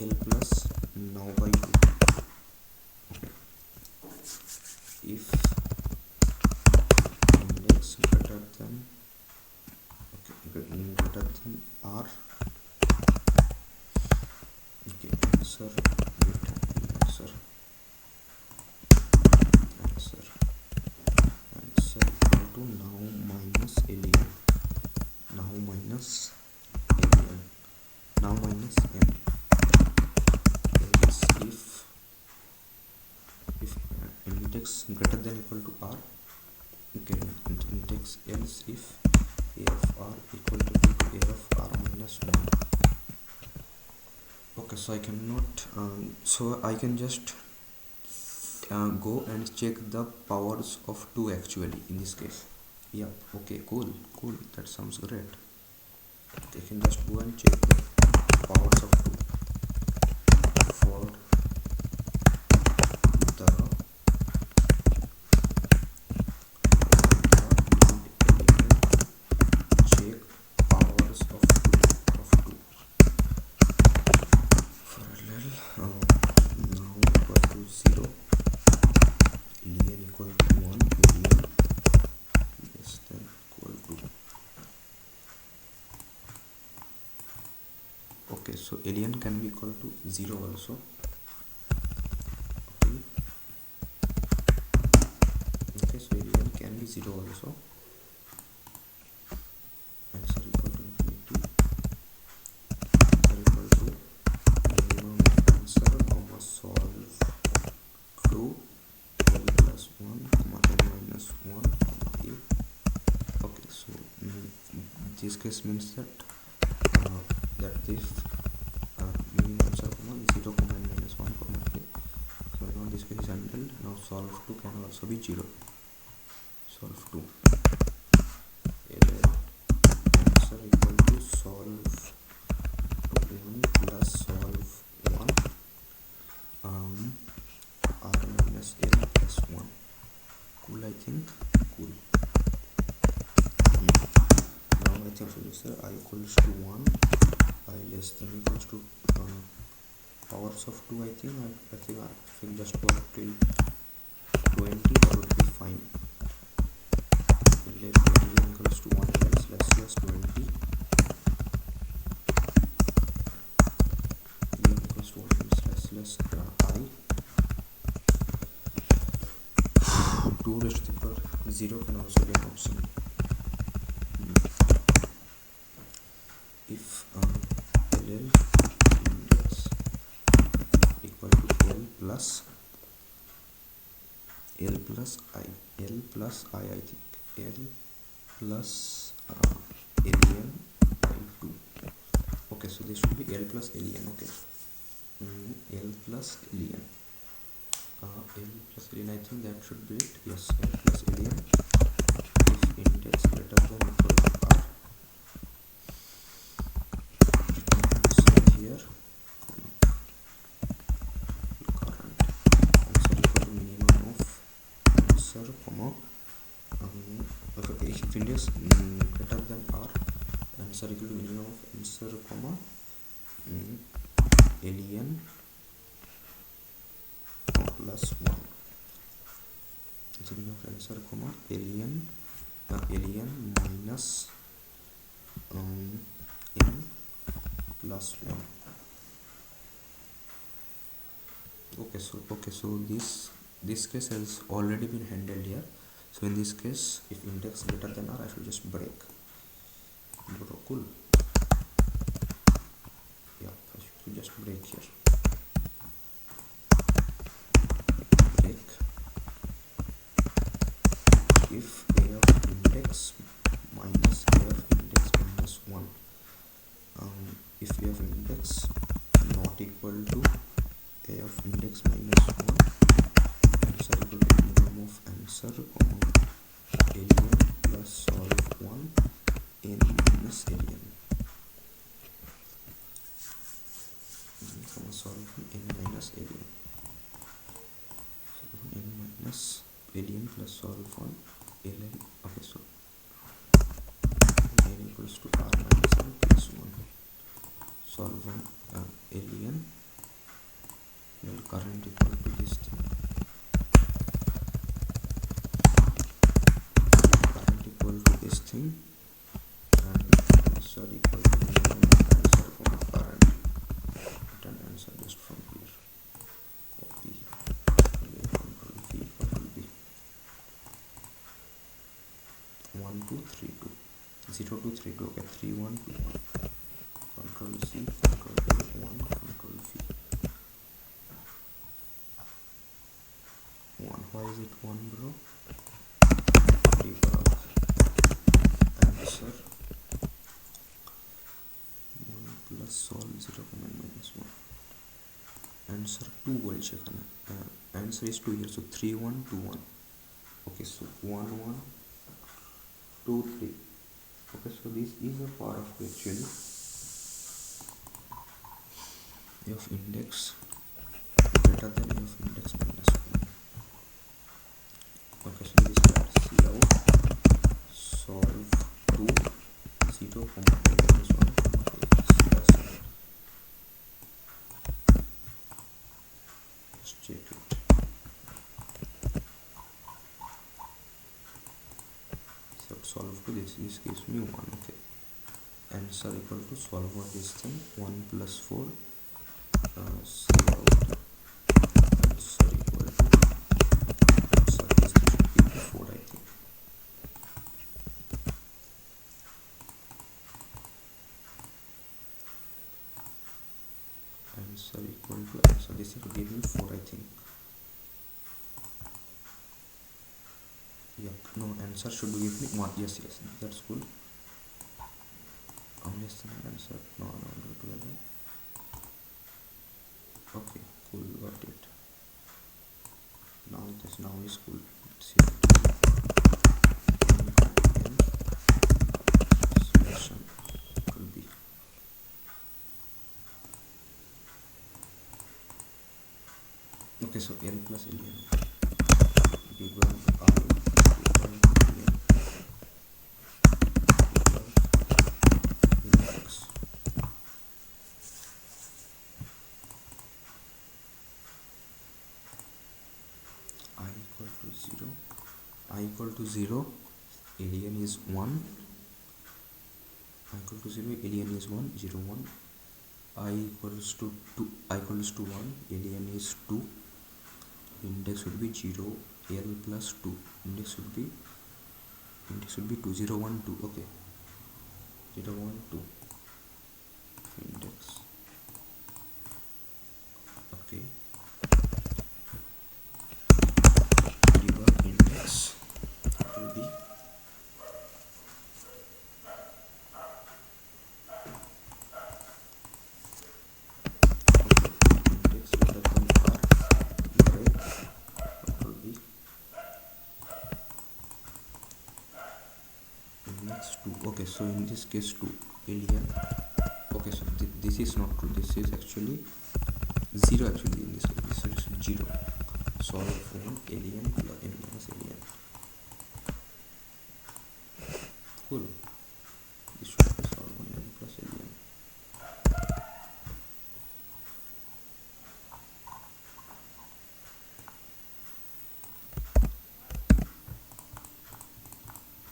L plus now by 2. Okay. If index greater than greater than R. Okay, answer answer equal to now minus alien, now minus alien, now minus n. Else if index greater than equal to R. Okay, index else if a of R equal to a of R minus 1. Okay, so I cannot so I can just go and check the powers of 2 actually in this case. Yep. Okay, cool, that sounds great. Okay, I can just go and check the powers of 2 for the check powers of 2 for LL now equal to 0. so alien can be equal to 0 also. Okay, okay, so alien can be 0 also. Answer equal to infinity, equal to minimum of answer comma solve to l plus 1 comma n minus 1 comma a. Okay, so this case means that if minimum answer comma 0 comma n minus 1 comma a. So now this case is handled. Now solve 2 can also be 0. Solve 2 answer equal to solve to 1 plus solve 1 r minus l plus 1. Cool, I think. Cool. Now I think so this I equals to 1, I less than equals to powers of 2. I think I just work till 20, that would be fine. Let 20 equals to 1 times less 20 equals to 1 times less I 2 raised to the power 0 can also be an option. If LL index equal to L plus I think L plus alien by 2. Okay, so this should be L plus alien. Okay, L plus alien. L plus alien, I think that should be it. Yes, L plus alien. If index greater than or equal to R, here current answer equal to minimum of answer comma okay, if index greater than R, answer equal to minimum of answer comma alien plus 1. So minimum of answer comma alien minus n plus 1. Okay, so this case has already been handled here. So in this case, if index greater than R, I should just break. Cool. Yeah, I should just break here. Break if a of index minus a of index minus 1. If a of index not equal to a of index minus 1, answer equal to minimum of answer comma alien plus solve 1 n minus alien comma solve n minus alien. So n minus alien plus solve 1 alien. Okay, so n equals to r minus n plus 1 solve 1 alien and current equal to this thing. Current equal to this thing and answer equal to minimum answer from current. Return answer just from here. Copy. Control V, Control V. 1 2 3 2 0 2 3 2. Okay, 3 1 2 1. Control C, Control A 1, Control V. 1. Why is it 1, bro? Debug answer 1 plus solve 0 comma minus 1. Answer 2 bolche khana. Answer is 2 here, so 3 1 2 1. Okay, so 1 1 2 3. Okay, so this is a power of 2 actually. A of index greater than a of index minus 1. Okay, so this is C out solve 2 0 comma minus 1 plus 1. Let's check it. So solve 2, this gives me 1. Okay, answer equal to solve on this thing 1 plus 4 see out answer equal to answer this thing should be 4 I think. Answer equal to answer this thing give me 4 I think. Yeah, no, answer should give me 1. Yes, that's cool. Less than answer. No, do 12. Okay, cool, got it. Now is cool. Let's see. Solution could be. Okay, so n plus ln equal to r equal to ln x. I equal to 0, alien is 1. I equal to 0, alien is 1, 0, 1. I equals to 2, I equals to 1, alien is 2. Index should be 0, l plus 2. Index should be 2, 0, 1, 2. Okay, 0, 1, 2. Index. Okay. Debug index will be index greater than r, break, control B. Index 2. Okay, so in this case 2 alien. Okay, so this is not true. This is actually 0 actually in this case. This is 0. Solve on alien plus n minus alien. Cool. This should be solve on n plus alien.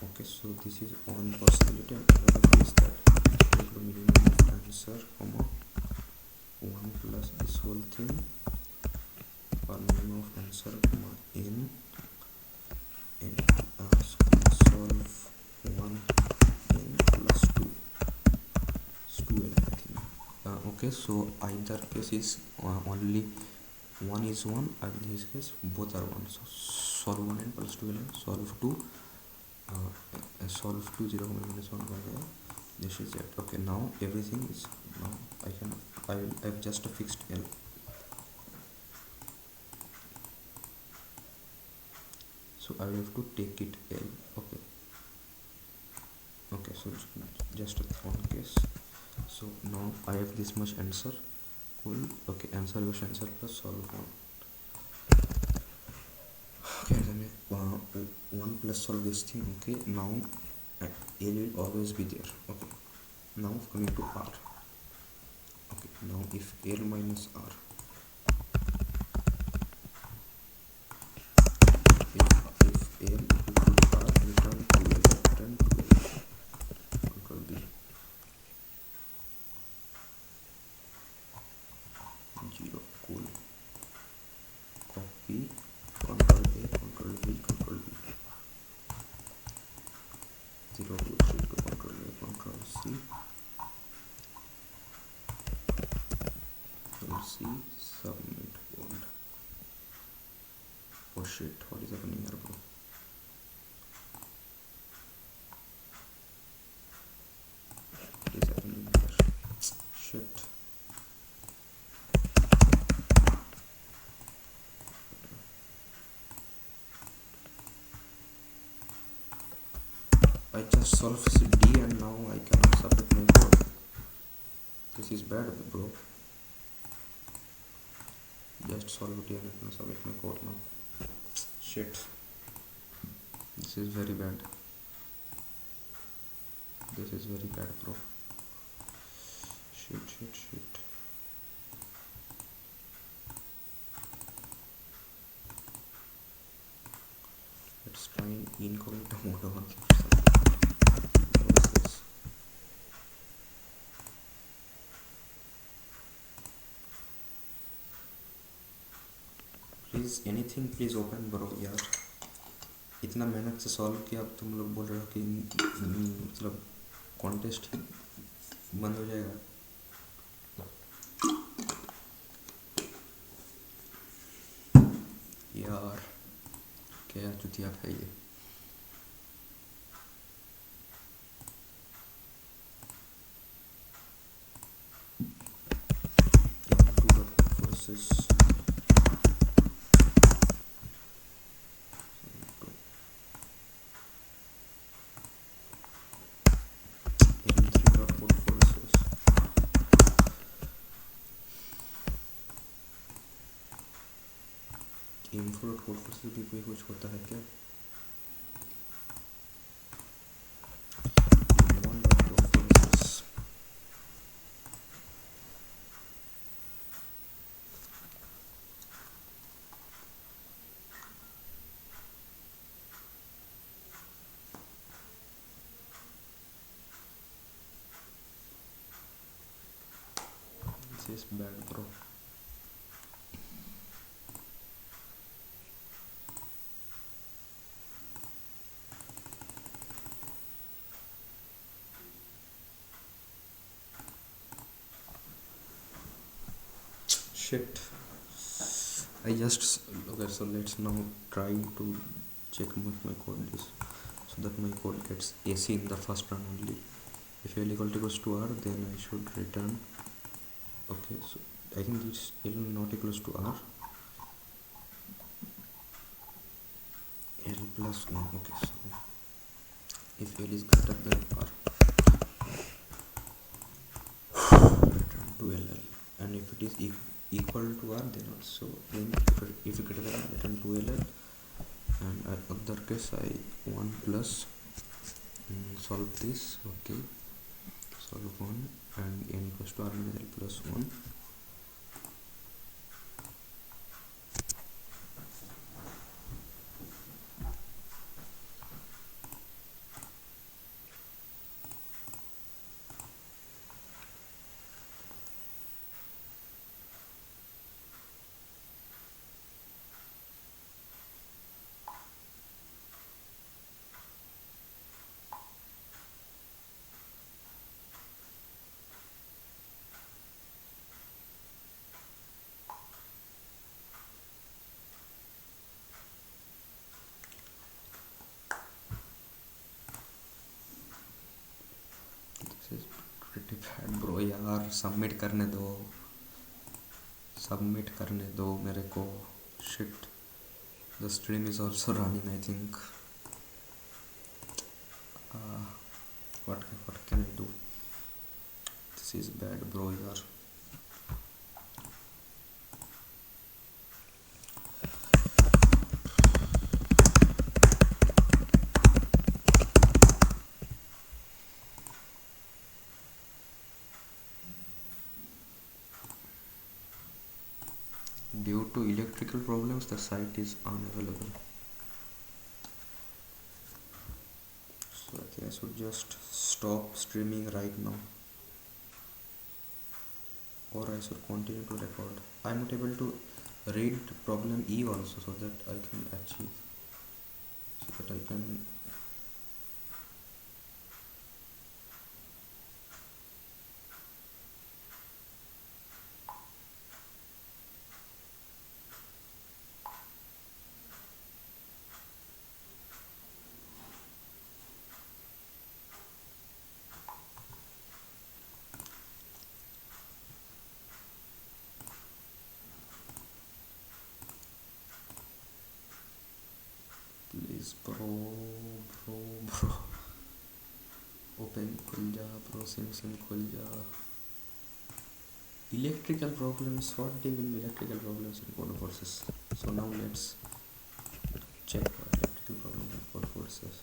Okay, so this is one possibility and another is that take the minimum of answer, comma 1 plus this whole thing, or minimum of answer, comma n solve 1 n plus 2 is 2 n I think. Okay, so either case is only 1 is 1 and in this case both are 1. So solve 1 n plus 2 n, solve 2 solve 2 0 minus 1 1. This is it. Okay, now everything is now I've just fixed L. So I will have to take it L. Okay, so just one case. So now I have this much answer. Cool. Okay, answer equals answer plus solve 1. Okay, then 1 plus solve this thing. Okay, now L will always be there. Okay, now coming to R. Okay, now if L minus R, if L equal to R, return 2L, return 2L, control B, 0, cool, copy, control A, control V, control B, 0, 2, 3 to control A, control C, submit board. Oh shit, what is happening here, bro? What is happening here? Shit. I just solved D and now I cannot submit my code. This is bad, bro. Just solve it here and I can submit my code now. Shit. This is very bad. This is very bad, bro. Shit. Let's try incognito mode on. What is this? Please anything please open bro यार, इतना मेहनत से solve किया, अब तुम लोग बोल रहे हो कि मतलब कॉन्टेस्ट ही बंद हो जाएगा। यार क्या चुतिया है ये। Codeforces M3.Codeforces M4.Codeforces भी कोई कुछ होता है क्या? M1.Codeforces this is bad bro. Shit. I just okay, so let's now try to check what my code is, so that my code gets AC in the first run only. If L equals to R, then I should return. Okay, so I think it's L not equals to R. L plus 1. Okay, so if L is greater than R, return to LL, and if it is equal to R, then also then if it greater than R, return to LL, and other case I 1 plus solve this. Okay, solve 1 and n equals to R minus L plus 1. This is pretty bad bro यार, submit करने दो मेरे को. Shit, the stream is also running, I think. What can I do? This is bad bro यार. Due to electrical problems, the site is unavailable. So I think I should just stop streaming right now, or I should continue to record. I'm not able to read problem E also, so that I can achieve, so that I can. Please bro, open खुल जा bro, sim खुल जा. Electrical problems, what they will be electrical problems in Codeforces. So now let's check what electrical problems in Codeforces.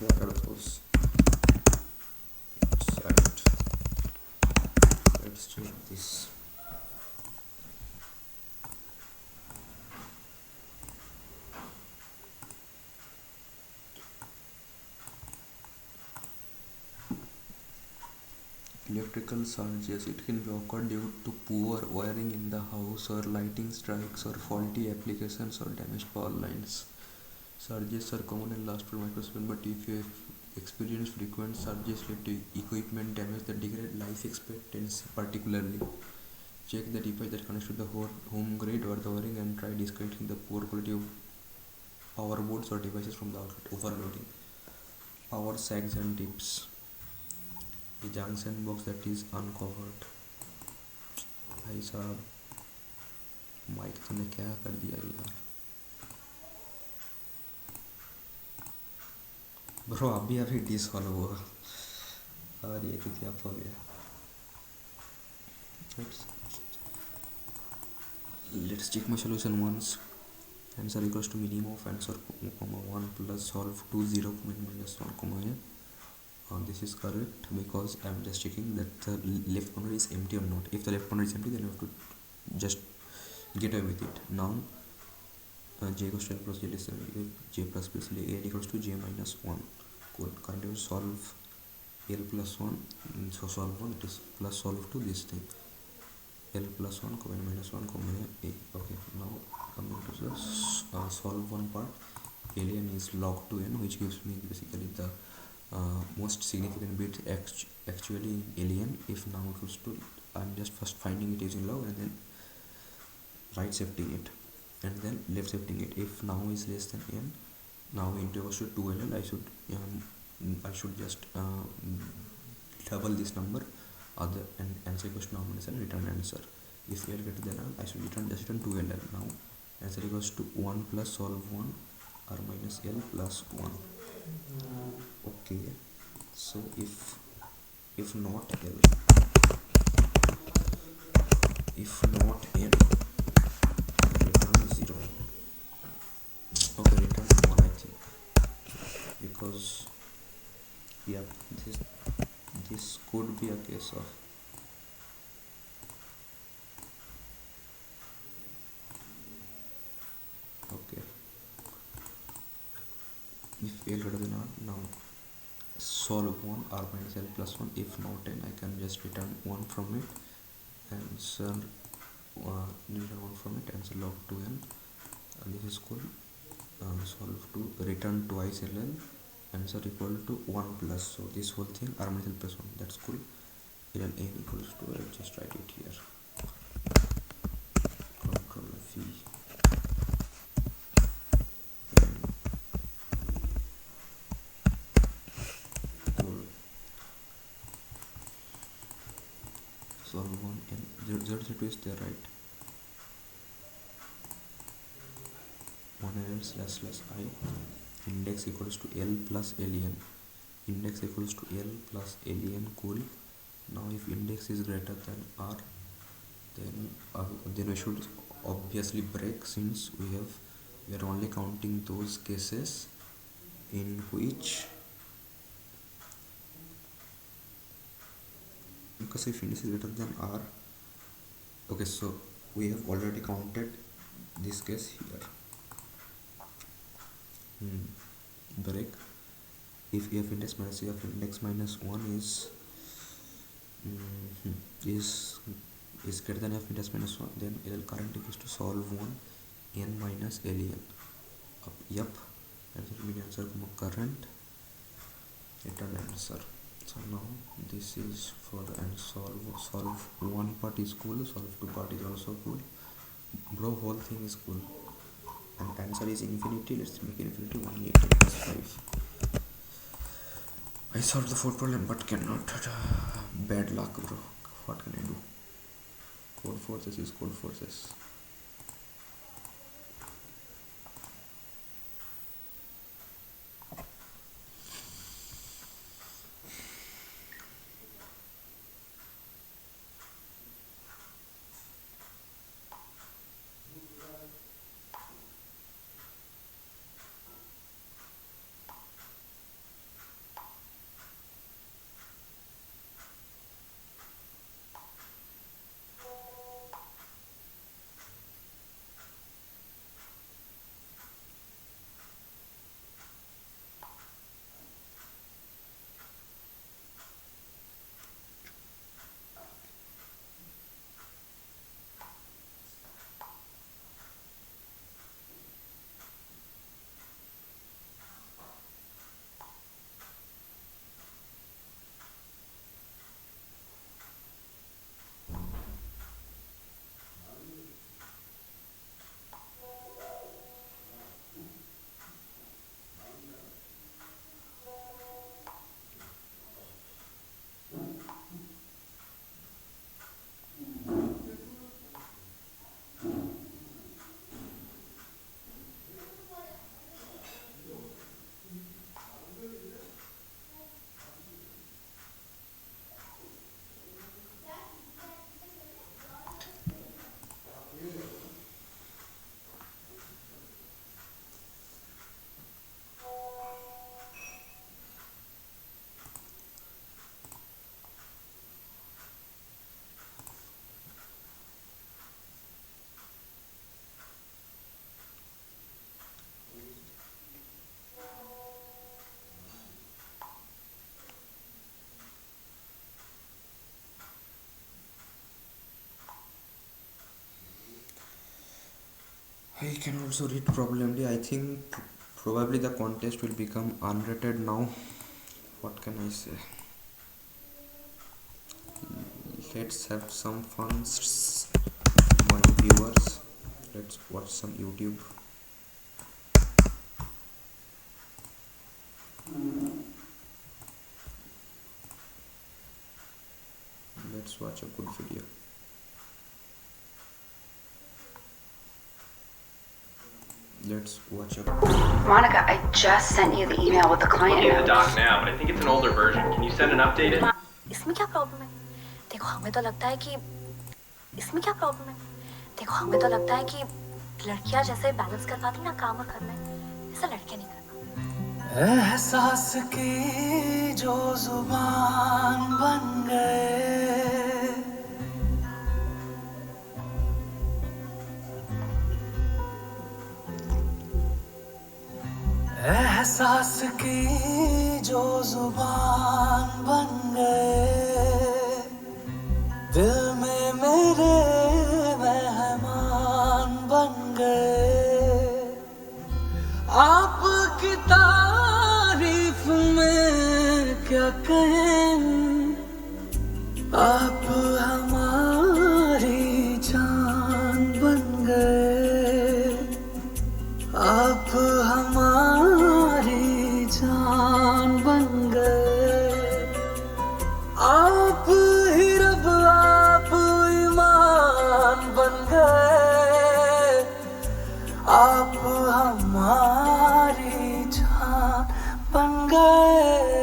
What are those? Site. electrical surges. It can be occurred due to poor wiring in the house or lighting strikes or faulty applications or damaged power lines. Surges are common and last for microseconds, but if you experience frequent surges lead to equipment damage that degrade life expectancy. Particularly, check the device that connects to the home grid or the wiring and try disconnecting the poor quality of power boards or devices from the outlet. Overloading. Power sags and tips. A junction box that is uncovered. भाई साहब mic तूने क्या कर दिया यार bro अभी अभी dissolve हुआ और ये कितना हो गया let's check my solution once. Answer equals to minimum of answer comma 1 plus solve 2 0 minus 1 comma a. This is correct because I am just checking that the left corner is empty or not. If the left corner is empty, then you have to just get away with it. Now j equals to l plus j less than j plus plus a equals to j minus 1. Cool. Currently solve l plus 1. So solve 1, it is plus solve 2 this thing. L plus 1 comma minus 1 comma a. Okay, now coming to the solve one part. Alien is log to n, which gives me basically the most significant bit actually in alien. If now equals to, I'm just first finding it using log and then right shifting it and then left shifting it. If now is less than n, now into equals to 2ll, I should just double this number other and answer equals to nomination and return answer. If l greater than n, I should return 2ll. Now answer equals to 1 plus solve 1 r minus l plus 1. Okay, so if not l, if not n, return 0. Okay, return 1 I think, because yeah, this could be a case of okay. If l greater than r, now solve 1 r minus l plus 1. If not n, I can just return 1 from it. Answer return 1 from it. Answer log 2n. And this is cool. Solve 2, return twice ll. Answer equal to 1 plus. So this whole thing r minus l plus 1. That's cool. Then n equals to, I'll just write it here. Control V. Solve 1 n 002 is there, right? 1 l slash I. Index equals to l plus alien. Index equals to l plus alien. Cool. Now if index is greater than r, then we should obviously break, since we are only counting those cases in which, because if index is greater than r, okay, so we have already counted this case here. Break. If f index minus f index minus 1 is greater than f index minus 1, then l current equals to solve 1 n minus alien. Yep, answer current, return answer. So now this is for the and solve one part is cool, solve 2 part is also cool, bro. Whole thing is cool. And answer is infinity. Let's make infinity 180 plus 5. I solved the fourth problem but cannot. Bad luck, bro. What can I do? Codeforces is Codeforces. I can also read probably. I think probably the contest will become unrated now. What can I say? Let's have some fun, my viewers. Let's watch some YouTube. Let's watch a good video. Let's watch a. Monica, I just sent you the email with the client I'm looking at the notes. doc now, but I think it's an older version. Can you send an updated? इसमें क्या problem है? देखो हमें तो लगता है कि इसमें क्या प्रॉब्लम है? देखो हमें तो लगता है कि लड़कियां जैसे बैलेंस कर पाती ना काम और घर में, ऐसा लड़के नहीं कर पाते। एहसास की जो जुबान बन गए, एहसास की जो जुबान बन गए, दिल में मेरे मेहमान बन गए। आपकी तारीफ में क्या कहें, आप हमारी जान बन गए, आप हमारी जान बन गए। आप ही रब, आप ईमान बन गए, आप हमारी जान बन गए।